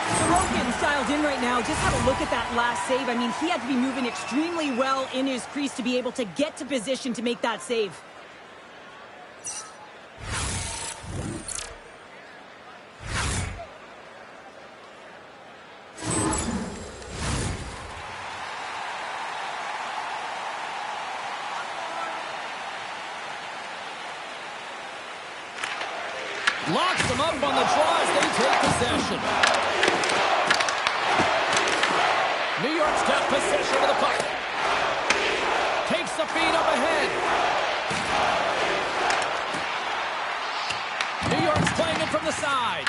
Sorokin's dialed in right now. Just have a look at that last save. I mean, he had to be moving extremely well in his crease to be able to get to position to make that save. Locks them up on the draw as they take possession. New York's got possession of the puck. Takes the feed up ahead. New York's playing it from the side.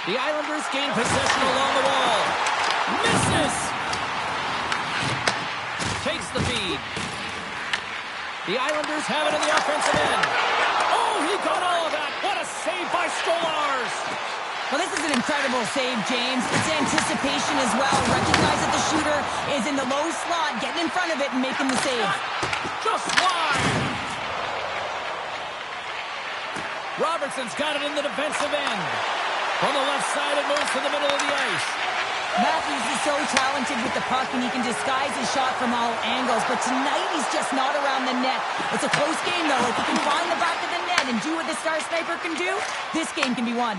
The Islanders gain possession along the wall. Misses! Takes the feed. The Islanders have it in the offensive end. Oh, he got all of that. What a save by Stolarz. Well, this is an incredible save, James. It's anticipation as well. Recognize that the shooter is in the low slot, getting in front of it and making the save. Just wide. Robertson's got it in the defensive end. On the left side, it moves to the middle of the ice. Matthews is so talented with the puck, and he can disguise his shot from all angles. But tonight, he's just not around the net. It's a close game, though. If he can find the back of the net and do what the star sniper can do, this game can be won.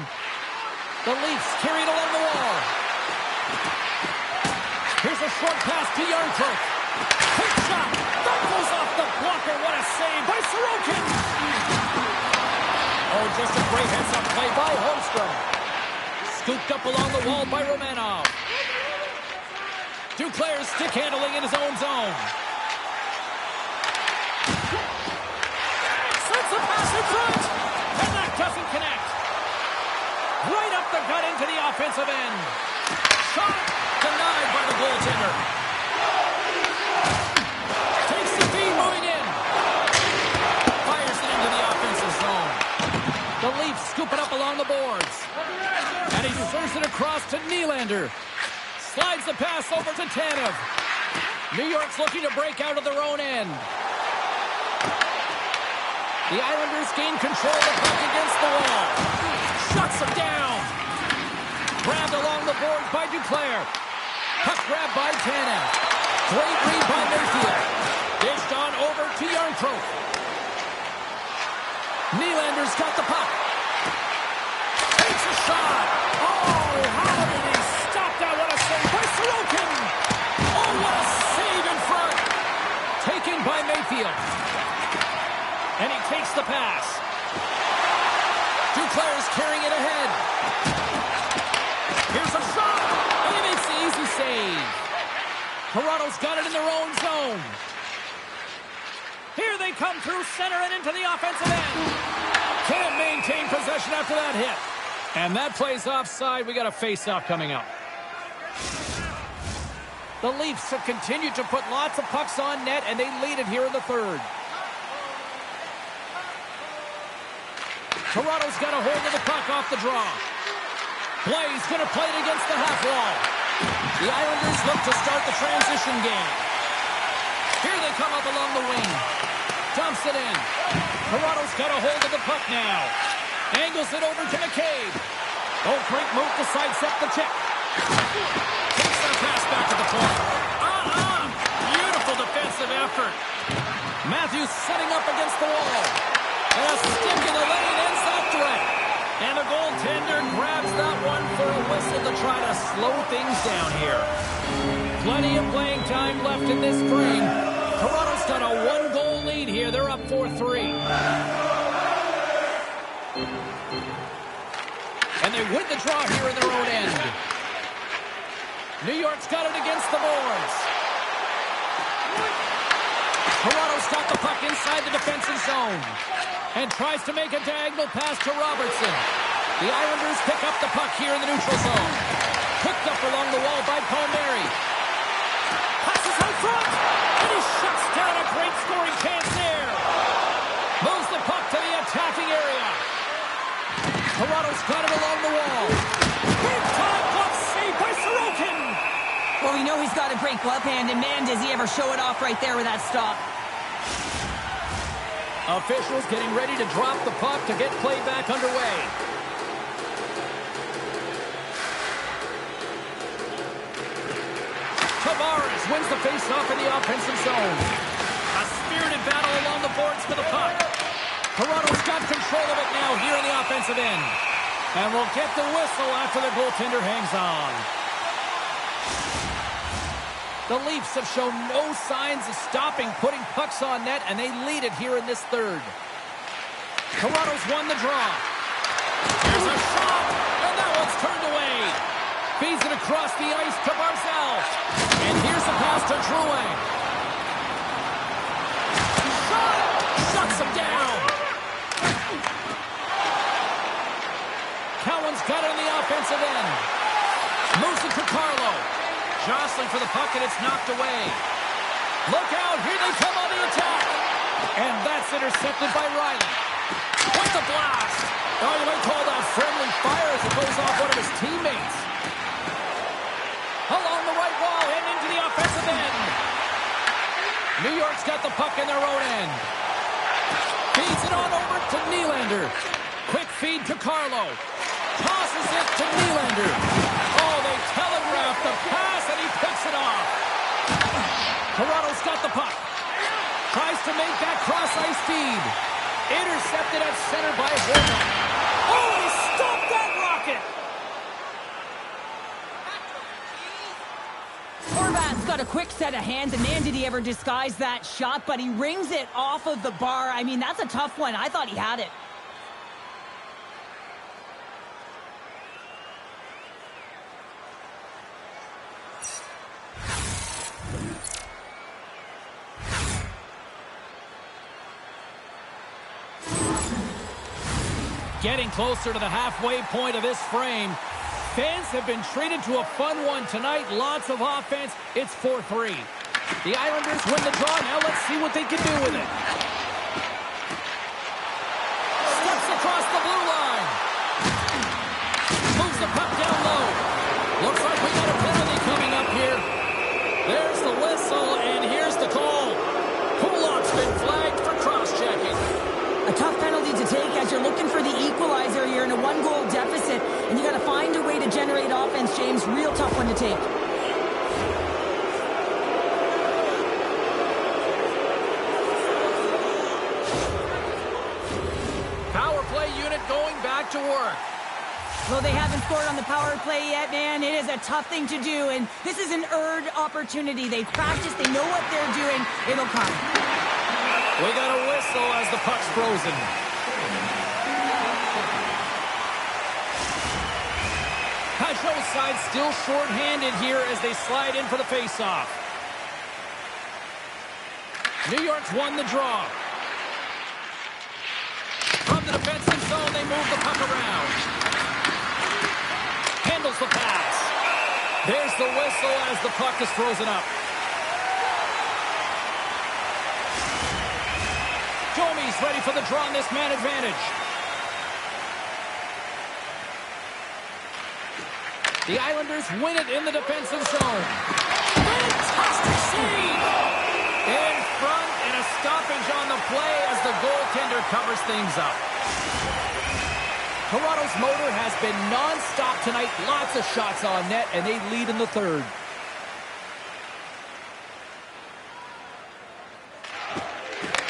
The Leafs carry it along the wall. Here's a short pass to Yarncrook. Quick shot. That goes off the blocker. What a save by Sorokin. Oh, just a great heads-up play by Holmstrom. Scooped up along the wall by Romanov. Duclair's stick handling in his own zone. Sends a pass in front. And that doesn't connect. Right up the gut into the offensive end. Shot denied by the goaltender. Takes the feed moving in. the boards. And he serves it across to Nylander. Slides the pass over to Tanev. New York's looking to break out of their own end. The Islanders gain control of the puck against the wall. Shuts them down. Grabbed along the boards by Duclair. Puck grabbed by Tanev. Great read by Mayfield. Dished on over to Yarncroke. Nylander's got the puck. Takes a shot. Oh, how did he stop that? What a save by Sorokin. Oh, what a save in front. Taken by Mayfield. And he takes the pass. Duclair is carrying it ahead. Here's a shot. And he makes the easy save. Toronto's got it in their own zone. Here they come through center and into the offensive end. Can't maintain possession after that hit. And that play's offside. We got a face-off coming up. The Leafs have continued to put lots of pucks on net, and they lead it here in the third. Toronto's got a hold of the puck off the draw. Blaze going to play it against the half wall. The Islanders look to start the transition game. Here they come up along the wing. Dumps it in. Toronto's got a hold of the puck now. Angles it over to McCabe. Oh, great move to sidestep the check. Takes that pass back to the point. Beautiful defensive effort. Matthews setting up against the wall. And a stick in the lane ends that threat. And the goaltender grabs that one for a whistle to try to slow things down here. Plenty of playing time left in this frame. Toronto's got a one-goal lead here. They're up 4-3. And they win the draw here in their own end. New York's got it against the boards. Toronto's got the puck inside the defensive zone and tries to make a diagonal pass to Robertson. The Islanders pick up the puck here in the neutral zone. Picked up along the wall by Palmieri. Passes out front, and he shuts down a great scoring chance there. Moves the puck to the attacking area. Toronto's got it along the wall. Big time glove save by Sorokin. Well, we know he's got a great glove hand, and man, does he ever show it off right there with that stop. Officials getting ready to drop the puck to get play back underway. Tavares wins the faceoff in the offensive zone. A spirited battle along the boards for the puck. Toronto's got control of it now here in the offensive end. And we'll get the whistle after the goaltender hangs on. The Leafs have shown no signs of stopping putting pucks on net, and they lead it here in this third. Toronto's won the draw. Here's a shot, and that one's turned away. Feeds it across the ice to Barzal. And here's the pass to Drouin. Shot! Shuts him down. Cowan's got it on the offensive end. Moves it to Carlo. Jostling for the puck, and it's knocked away. Look out, here they come on the attack. And that's intercepted by Riley. With the blast. Oh, you might call that friendly fire as it goes off one of his teammates. Along the right wall and into the offensive end. New York's got the puck in their own end. Feeds it on over to Nylander. Quick feed to Carlo. Tosses it to Nylander. Oh, they telegraphed the pass, and he picks it off. Toronto's got the puck. Tries to make that cross-ice feed. Intercepted at center by Horvat. Oh, he stopped that rocket! Horvat's got a quick set of hands, and man, did he ever disguise that shot, but he rings it off of the bar. I mean, that's a tough one. I thought he had it. Getting closer to the halfway point of this frame. Fans have been treated to a fun one tonight. Lots of offense. It's 4-3. The Islanders win the draw. Now let's see what they can do with it. Steps across the blue line. one-goal deficit, and you got to find a way to generate offense, James. Real tough one to take. Power play unit going back to work. Well, they haven't scored on the power play yet, man. It is a tough thing to do, and this is an earned opportunity. They've practiced. They know what they're doing. It'll come. We got a whistle as the puck's frozen. Pajot's side still short-handed here as they slide in for the face-off. New York's won the draw. From the defensive zone, they move the puck around. Handles the pass. There's the whistle as the puck is frozen up. Domi's ready for the draw on this man advantage. The Islanders win it in the defensive zone. Fantastic save! In front and a stoppage on the play as the goaltender covers things up. Toronto's motor has been non-stop tonight. Lots of shots on net, and they lead in the third.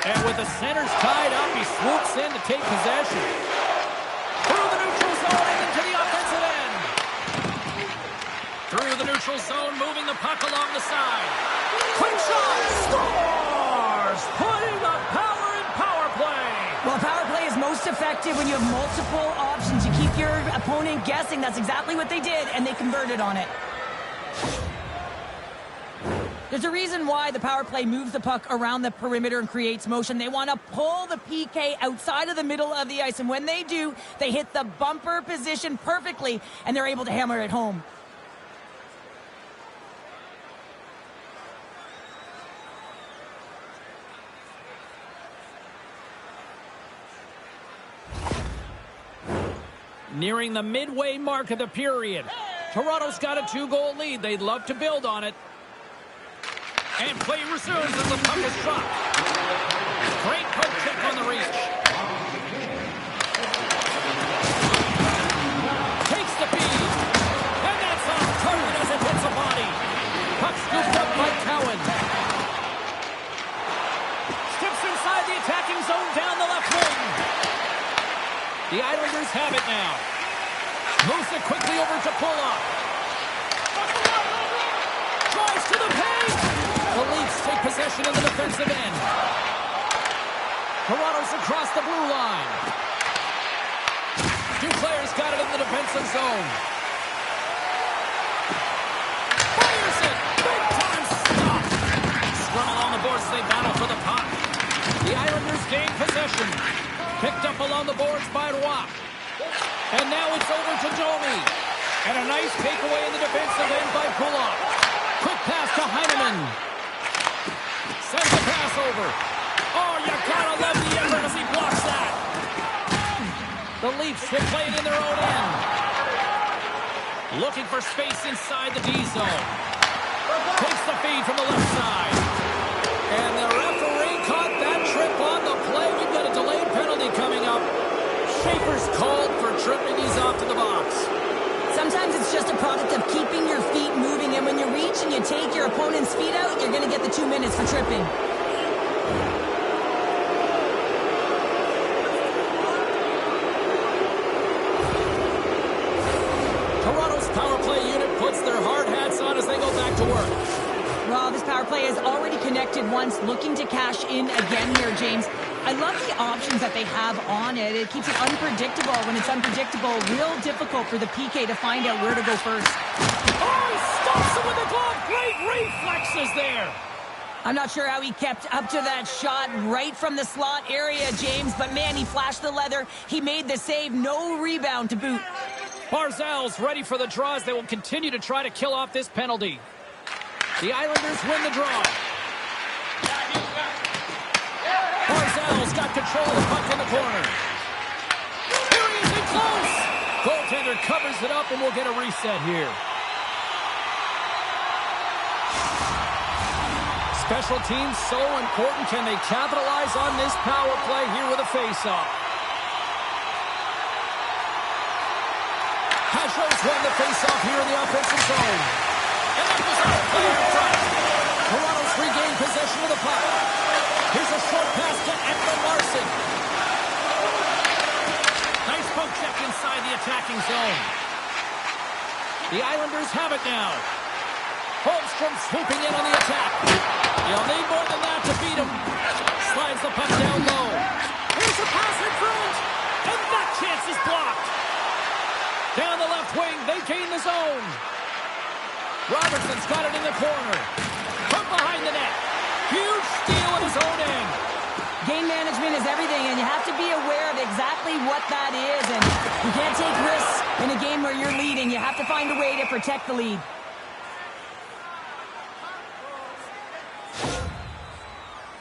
And with the centers tied up, he swoops in to take possession. Through the neutral zone and into the offensive end. Through the neutral zone, moving the puck along the side. Quick shot! Scores! Putting the power in power play. Well, power play is most effective when you have multiple options. You keep your opponent guessing. That's exactly what they did, and they converted on it. There's a reason why the power play moves the puck around the perimeter and creates motion. They want to pull the PK outside of the middle of the ice, and when they do, they hit the bumper position perfectly, and they're able to hammer it home. Nearing the midway mark of the period. Toronto's got a 2-goal lead. They'd love to build on it. And play resumes as the puck is dropped. Great poke check on the reach. Takes the feed. And that's off target as it hits a body. Puck scooped up by Cowan. Steps inside the attacking zone down the left wing. The Islanders have it now. Moves it quickly over to Pulock. Drives to the paint. The Leafs take possession in the defensive end. Toronto's across the blue line. Duclair's got it in the defensive zone. Fires it. Big time stop. Scrum along the boards. They battle for the puck. The Islanders gain possession. Picked up along the boards by Roy. And now it's over to Domi. And a nice takeaway in the defensive end by Pulock. Quick pass to Heineman. Sends the pass over. Oh, you gotta love the effort as he blocks that. The Leafs will play it in their own end. Looking for space inside the D zone. Takes the feed from the left side. And the referee caught that trip on the play. We've got a delayed penalty coming up. Schaefer's called for tripping. He's off to the box. Sometimes it's just a product of keeping your feet moving, and when you reach and you take your opponent's feet out, you're going to get the 2 minutes for tripping. Toronto's power play unit puts their hard hats on as they go back to work. Well, this power play has already connected once, looking to cash in again here, James. I love the options that they have on it. It keeps it unpredictable. When it's unpredictable, real difficult for the PK to find out where to go first. Oh, he stops him with the glove. Great reflexes there. I'm not sure how he kept up to that shot right from the slot area, James, but man, he flashed the leather. He made the save. No rebound to boot. Barzal's ready for the draws. They will continue to try to kill off this penalty. The Islanders win the draw. Barzal's got control of the puck in the corner. Here he is in close. Goaltender covers it up, and we'll get a reset here. Special teams so important. Can they capitalize on this power play here with a face-off? won the face-off here in the offensive zone. And that was out play up front. Toronto's regained possession of the puck. Here's a short pass to Ekman Larsson. Nice poke check inside the attacking zone. The Islanders have it now. Holmstrom swooping in on the attack. You'll need more than that to beat him. Slides the puck down low. Here's a pass in front. And that chance is blocked. Down the left wing, they gain the zone. Robertson's got it in the corner. From behind the net. Huge steal at his own end. Game management is everything, and you have to be aware of exactly what that is. And you can't take risks in a game where you're leading. You have to find a way to protect the lead.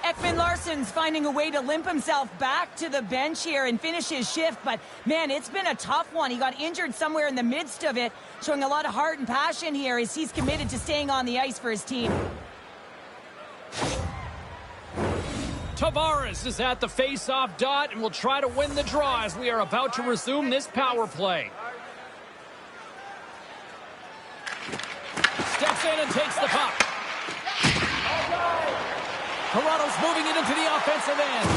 Ekman Larsson's finding a way to limp himself back to the bench here and finish his shift. But, man, it's been a tough one. He got injured somewhere in the midst of it, showing a lot of heart and passion here as he's committed to staying on the ice for his team. Tavares is at the face-off dot and will try to win the draw as we are about to resume this power play. Steps in and takes the puck. Toronto's moving it into the offensive end.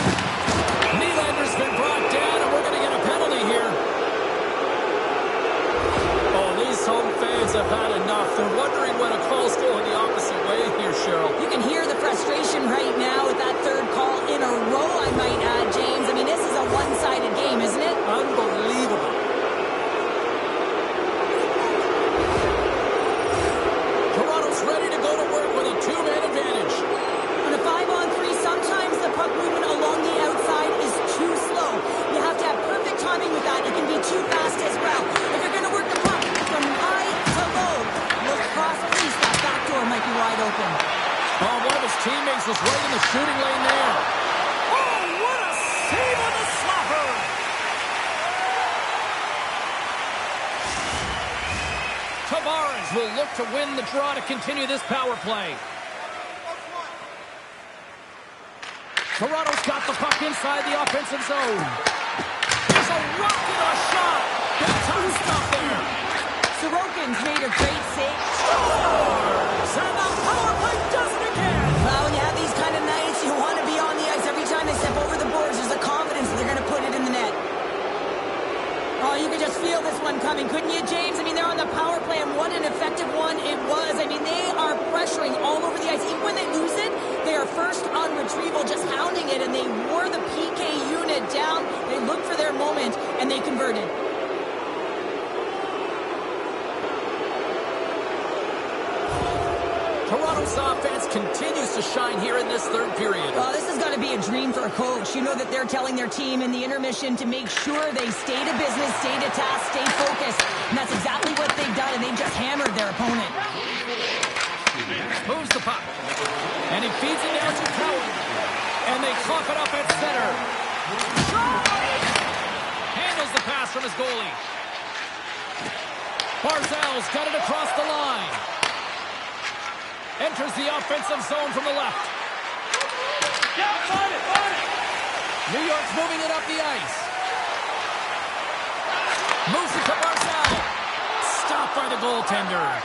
Nylander's been brought down, and we're going to get a penalty here. Oh, these home fans have had enough. They're wondering when a call's going the opposite way here, Cheryl. You can hear the frustration right now with that third call in a row, I might add, James. I mean, this is a one-sided game, isn't it? Unbelievable. Toronto's ready to go to work with a two-man advantage. On a 5-on-3, sometimes the puck movement along the outside is too slow. You have to have perfect timing with that. It can be too fast as well. If you're going to work the puck from high to low, look cross crease. That back door might be wide open. Oh, one of his teammates was right in the shooting lane there. Oh, what a save on the slapper! Tavares will look to win the draw to continue this power play. Toronto's got the puck inside the offensive zone. There's a rocket on shot. That's how to stop there. Sorokin's made a great save. Scores! And the power play does it again. Well, when you have these kind of nights, you want to be on the ice. Every time they step over the boards, there's a confidence that they're going to put it in the net. Oh, you could just feel this one coming, couldn't you, James? I mean, they're on the power play, and what an effective one it was. I mean, they are pressuring all over the ice. Even when they lose it, they are first on retrieval, just hounding it, and they wore the PK unit down. They looked for their moment, and they converted. Toronto's offense continues to shine here in this third period. Oh, this has got to be a dream for a coach. You know that they're telling their team in the intermission to make sure they stay to business, stay to task, stay focused. And that's exactly what they've done, and they've just hammered their opponent. Moves the puck. And he feeds it down to Cowan. And they cough it up at center. Handles the pass from his goalie. Barzal's got it across the line. Enters the offensive zone from the left. New York's moving it up the ice. Moves it to Barzal. Stopped by the goaltender.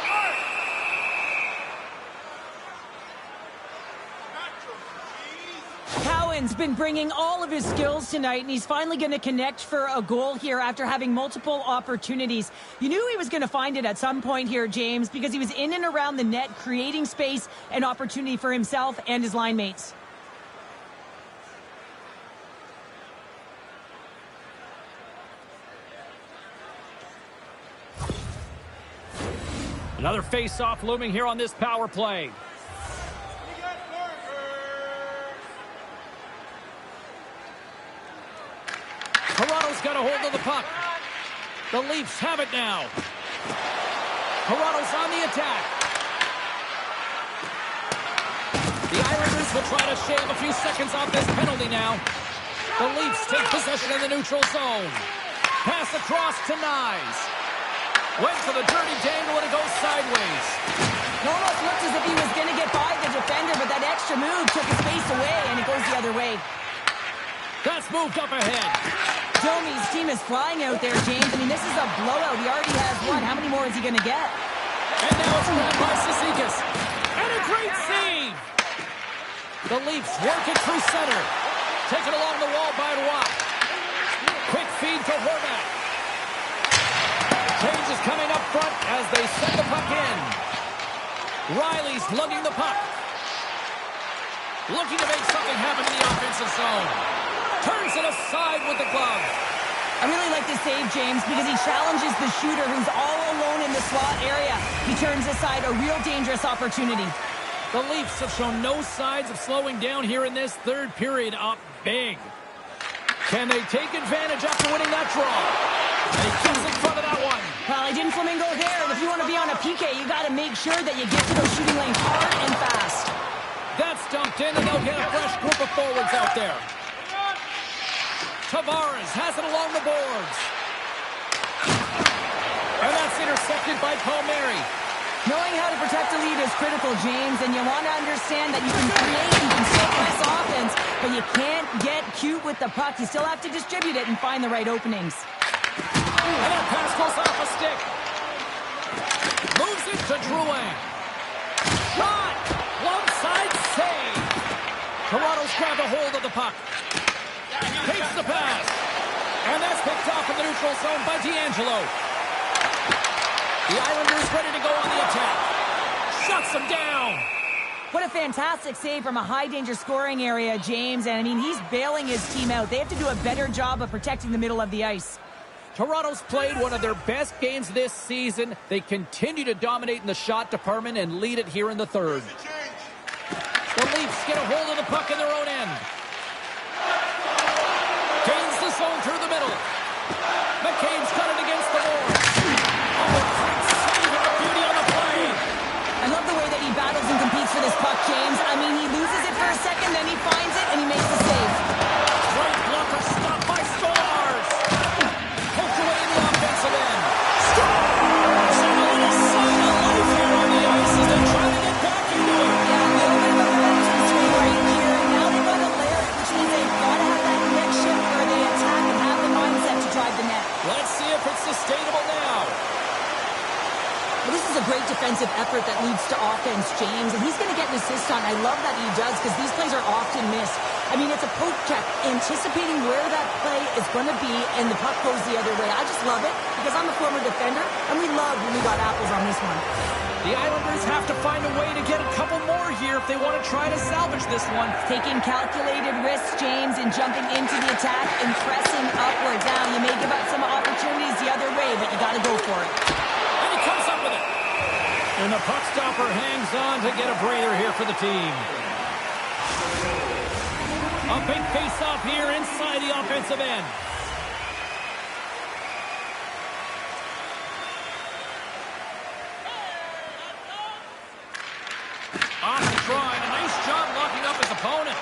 Cowan's been bringing all of his skills tonight, and he's finally going to connect for a goal here after having multiple opportunities. You knew he was going to find it at some point here, James, because he was in and around the net, creating space and opportunity for himself and his line mates. Another face-off looming here on this power play. Toronto's got a hold of the puck. The Leafs have it now. Toronto's on the attack. The Islanders will try to shave a few seconds off this penalty now. The Leafs take possession in the neutral zone. Pass across to Nyes. Went for the dirty dangle and it goes sideways. It almost looked as if he was going to get by the defender, but that extra move took his face away, and it goes the other way. That's moved up ahead. Domi's team is flying out there, James. I mean, this is a blowout. He already has one. How many more is he going to get? And now it's grabbed by Cizikas. And a great save! The Leafs work it through center. Taken along the wall by Roy. Quick feed to Horvat. Change is coming up front as they send the puck in. Riley's lugging the puck. Looking to make something happen in the offensive zone. Turns it aside with the glove. I really like this save, James, because he challenges the shooter who's all alone in the slot area. He turns aside a real dangerous opportunity. The Leafs have shown no signs of slowing down here in this third period, up big. Can they take advantage after winning that draw? And he keeps in front of that one. Well, he didn't flamingo there, and if you want to be on a PK, you got to make sure that you get to those shooting lanes hard and fast. That's dumped in, and they'll get a fresh group of forwards out there. Tavares has it along the boards. And that's intercepted by Palmieri. Knowing how to protect a lead is critical, James, and you want to understand that you can create, you can set this offense, but you can't get cute with the puck. You still have to distribute it and find the right openings. And that pass goes off a stick. Moves it to Drouin. Shot! One side save. Toronto's grabbed a hold of the puck. Takes the pass. And that's picked off in the neutral zone by D'Angelo. The Islanders ready to go on the attack. Shuts them down. What a fantastic save from a high-danger scoring area, James. And, I mean, he's bailing his team out. They have to do a better job of protecting the middle of the ice. Toronto's played one of their best games this season. They continue to dominate in the shot department and lead it here in the third. The Leafs get a hold of the puck in their own end. Gains the zone through the middle. McCabe's got it against the board. I love the way that he battles and competes for this puck, James. I mean, he loses it for a second, then he finds it, and he makes the save. Great blocker stopped by Stars. Poked away in the offensive end. Stars! Showing a sign of life here on the ice as they're trying to get back into it. Yeah, a little bit of a momentum swing right here. Now they've got to layer it, which means they've got to have that next shift where they attack and have the mindset to drive the net. Let's see if it's sustainable now. This is a great defensive effort that leads to offense, James, and he's going to get an assist on. I love that he does because these plays are often missed. I mean, it's a poke check, anticipating where that play is going to be, and the puck goes the other way. I just love it because I'm a former defender, and we love when we got apples on this one. The Islanders have to find a way to get a couple more here if they want to try to salvage this one. Taking calculated risks, James, and jumping into the attack and pressing upwards. Now, you may give up some opportunities the other way, but you got to go for it. And he comes up with it. And the puck stopper hangs on to get a breather here for the team. A big face-off here inside the offensive end. Off the try, and a nice job locking up his opponent.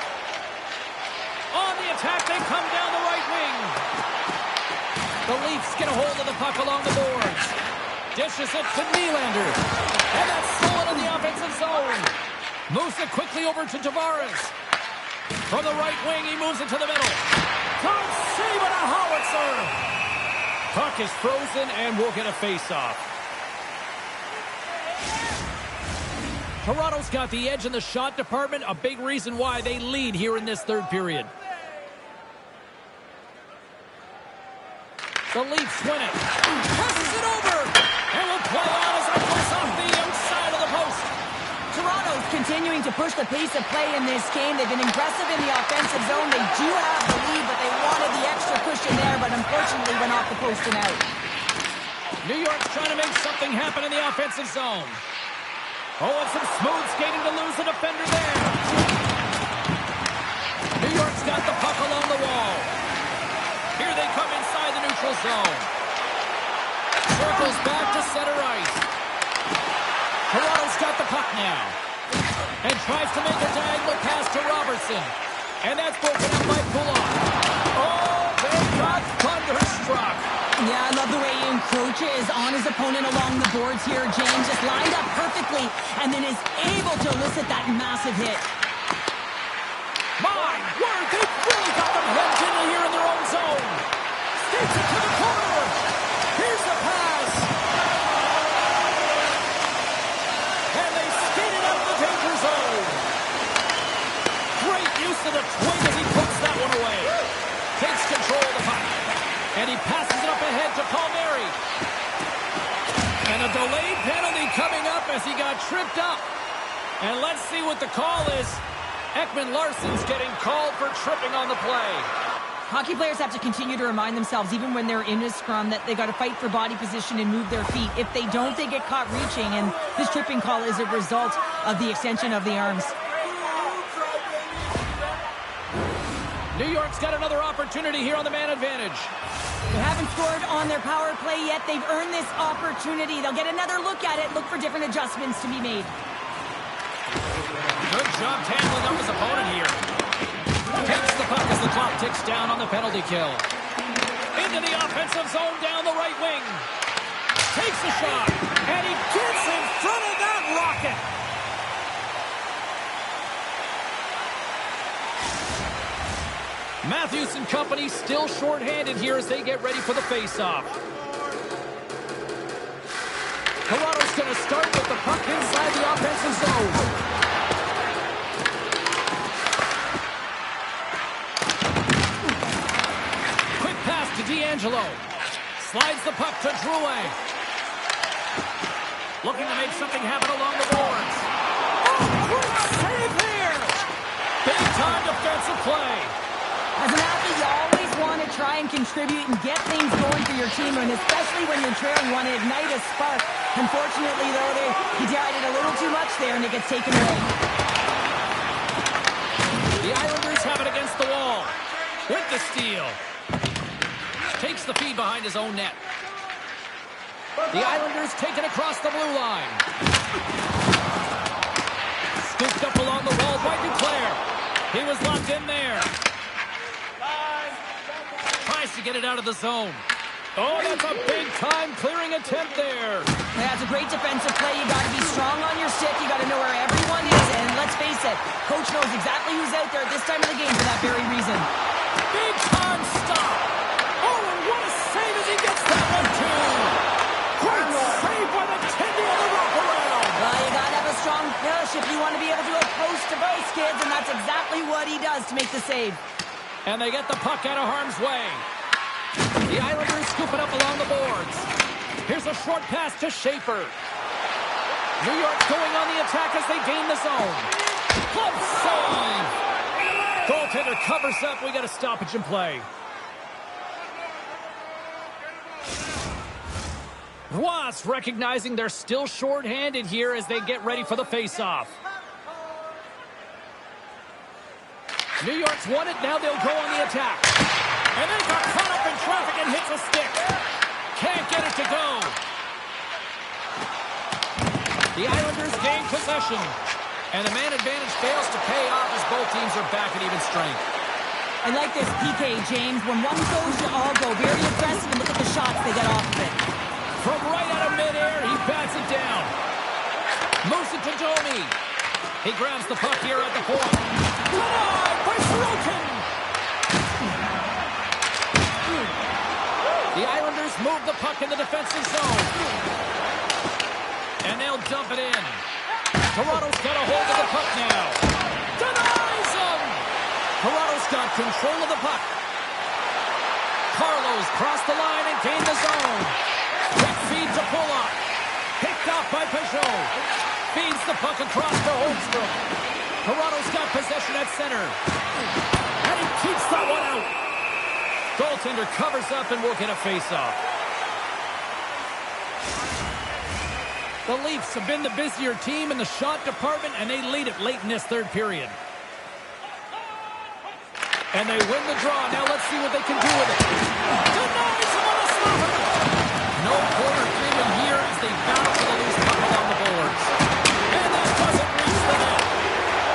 On the attack, they come down the right wing. The Leafs get a hold of the puck along the boards. Dishes it to Nylander. And that's stolen in the offensive zone. Moves it quickly over to Tavares. From the right wing, he moves it to the middle. Can't save it, a howitzer. Puck is frozen, and we'll get a face-off. Toronto's got the edge in the shot department, a big reason why they lead here in this third period. The Leafs win it. Passes it over. And will play on as it goes off the outside of the post. Toronto's continuing to push the pace of play in this game. They've been aggressive in the offensive zone. They do have the lead, but they wanted the extra cushion there, but unfortunately went off the post and out. New York's trying to make something happen in the offensive zone. Oh, and some smooth skating to lose a defender there. New York's got the puck along the wall. Here they come inside the neutral zone. Circles back to center ice. Toronto's got the puck now. And tries to make a diagonal pass to Robertson. And that's broken up by Pullock. Oh, they got thunderstruck. Yeah, I love the way he encroaches on his opponent along the boards here. James just lined up perfectly and then is able to elicit that massive hit. My word, they've really got them hemmed in here in their own zone. use of the twig as he puts that one away. Takes control of the puck. And he passes it up ahead to Palmieri. And a delayed penalty coming up as he got tripped up. And let's see what the call is. Ekman Larsson's getting called for tripping on the play. Hockey players have to continue to remind themselves, even when they're in a scrum, that they got to fight for body position and move their feet. If they don't, they get caught reaching, and this tripping call is a result of the extension of the arms. New York's got another opportunity here on the man advantage. They haven't scored on their power play yet. They've earned this opportunity. They'll get another look at it, look for different adjustments to be made. Good job handling up his opponent here. Takes the puck as the clock ticks down on the penalty kill. Into the offensive zone down the right wing. Takes a shot, and he gets in front of that rocket. Matthews and company still shorthanded here as they get ready for the faceoff. Toronto's going to start with the puck inside the offensive zone. D'Angelo slides the puck to Drouin. Looking to make something happen along the boards. Oh, quick save here! Big-time defensive play. As an athlete, you always want to try and contribute and get things going for your team, and especially when you're trailing, you want to ignite a spark. Unfortunately, though, he tried it a little too much there, and it gets taken away. The Islanders have it against the wall. With the steal. Takes the feed behind his own net. The Islanders take it across the blue line. Scooped up along the wall by Duclair. He was locked in there. Tries to get it out of the zone. Oh, that's a big-time clearing attempt there. That's a great defensive play. You got to be strong on your stick. You got to know where everyone is. And let's face it, coach knows exactly who's out there at this time of the game for that very reason. Big-time stop. What a save as he gets that one, too. Great save by the Tindy on the wraparound. Well, you got to have a strong push if you want to be able to go post-to-post, kids, and that's exactly what he does to make the save. And they get the puck out of harm's way. The Islanders scoop it up along the boards. Here's a short pass to Schaefer. New York going on the attack as they gain the zone. Glove save. Goaltender covers up. We got a stoppage in play. Ross recognizing they're still short-handed here as they get ready for the face-off. New York's won it, now they'll go on the attack. And they got caught up in traffic and hits a stick. Can't get it to go. The Islanders gain possession. And the man advantage fails to pay off as both teams are back at even strength. I like this PK, James. When one goes, you all go. Very aggressive, and look at the shots they get off of it. From right out of midair, he bats it down. Moves it to Domi. He grabs the puck here at the point. Denied by Sorokin. The Islanders move the puck in the defensive zone. And they'll dump it in. Toronto's got a hold of the puck now. Denies him. Toronto's got control of the puck. Carlos crossed the line and gained the zone. Quick feed to Bullock. Picked off by Peugeot. Feeds the puck across to Holmstrom. Toronto's got possession at center. And he keeps that one out. Goaltender covers up and will get a face-off. The Leafs have been the busier team in the shot department, and they lead it late in this third period. And they win the draw. Now let's see what they can do with it. Denies him on a slapper. No quarter agreement here as they battle for the loose puck along the boards. And that doesn't reach the net.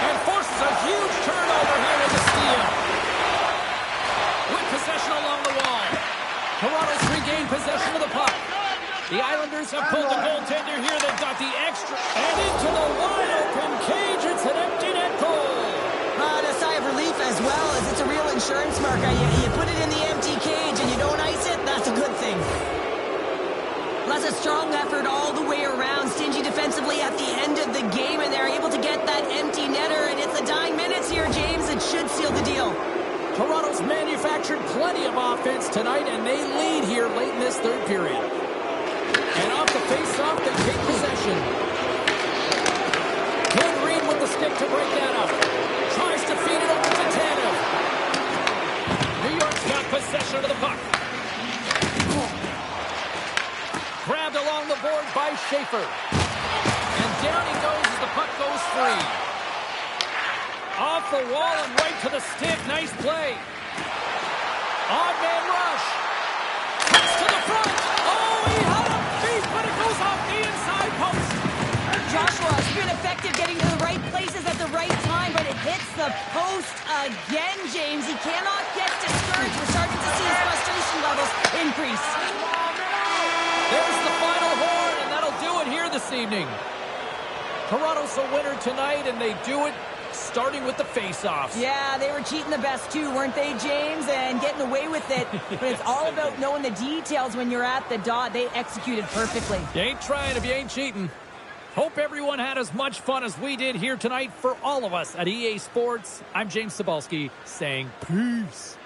And forces a huge turnover here with the steal. With possession along the wall. Toronto's regained possession of the puck. The Islanders have pulled the goaltender here. They've got the extra. And into the wide open cage. It's an empty net goal. A sigh of relief as well, as it's a real insurance marker. You put it in the empty cage and you don't ice it, that's a good thing. That's a strong effort all the way around. Stingy defense. defensively at the end of the game, and they're able to get that empty netter, and it's the dying minutes here, James. It should seal the deal. Toronto's manufactured plenty of offense tonight, and they lead here late in this third period. And off the face-off, they take possession. Good read with the stick to break that up. Tries to feed it over to Tanev. New York's got possession of the puck. Grabbed along the board by Schaefer. And down he goes as the puck goes free. Off the wall and right to the stick. Nice play. Odd man rush. Cuts to the front. Oh, he had a beat, but it goes off the inside post. Joshua has been effective getting to the right places at the right time, but it hits the post again, James. He cannot get discouraged. We're starting to see his frustration levels increase. There's the final horn, and that'll do it here this evening. Toronto's the winner tonight, and they do it starting with the face-offs. Yeah, they were cheating the best too, weren't they, James? And getting away with it. But it's all about knowing the details when you're at the dot. They executed perfectly. You ain't trying if you ain't cheating. Hope everyone had as much fun as we did here tonight. For all of us at EA Sports, I'm James Cybulski saying peace.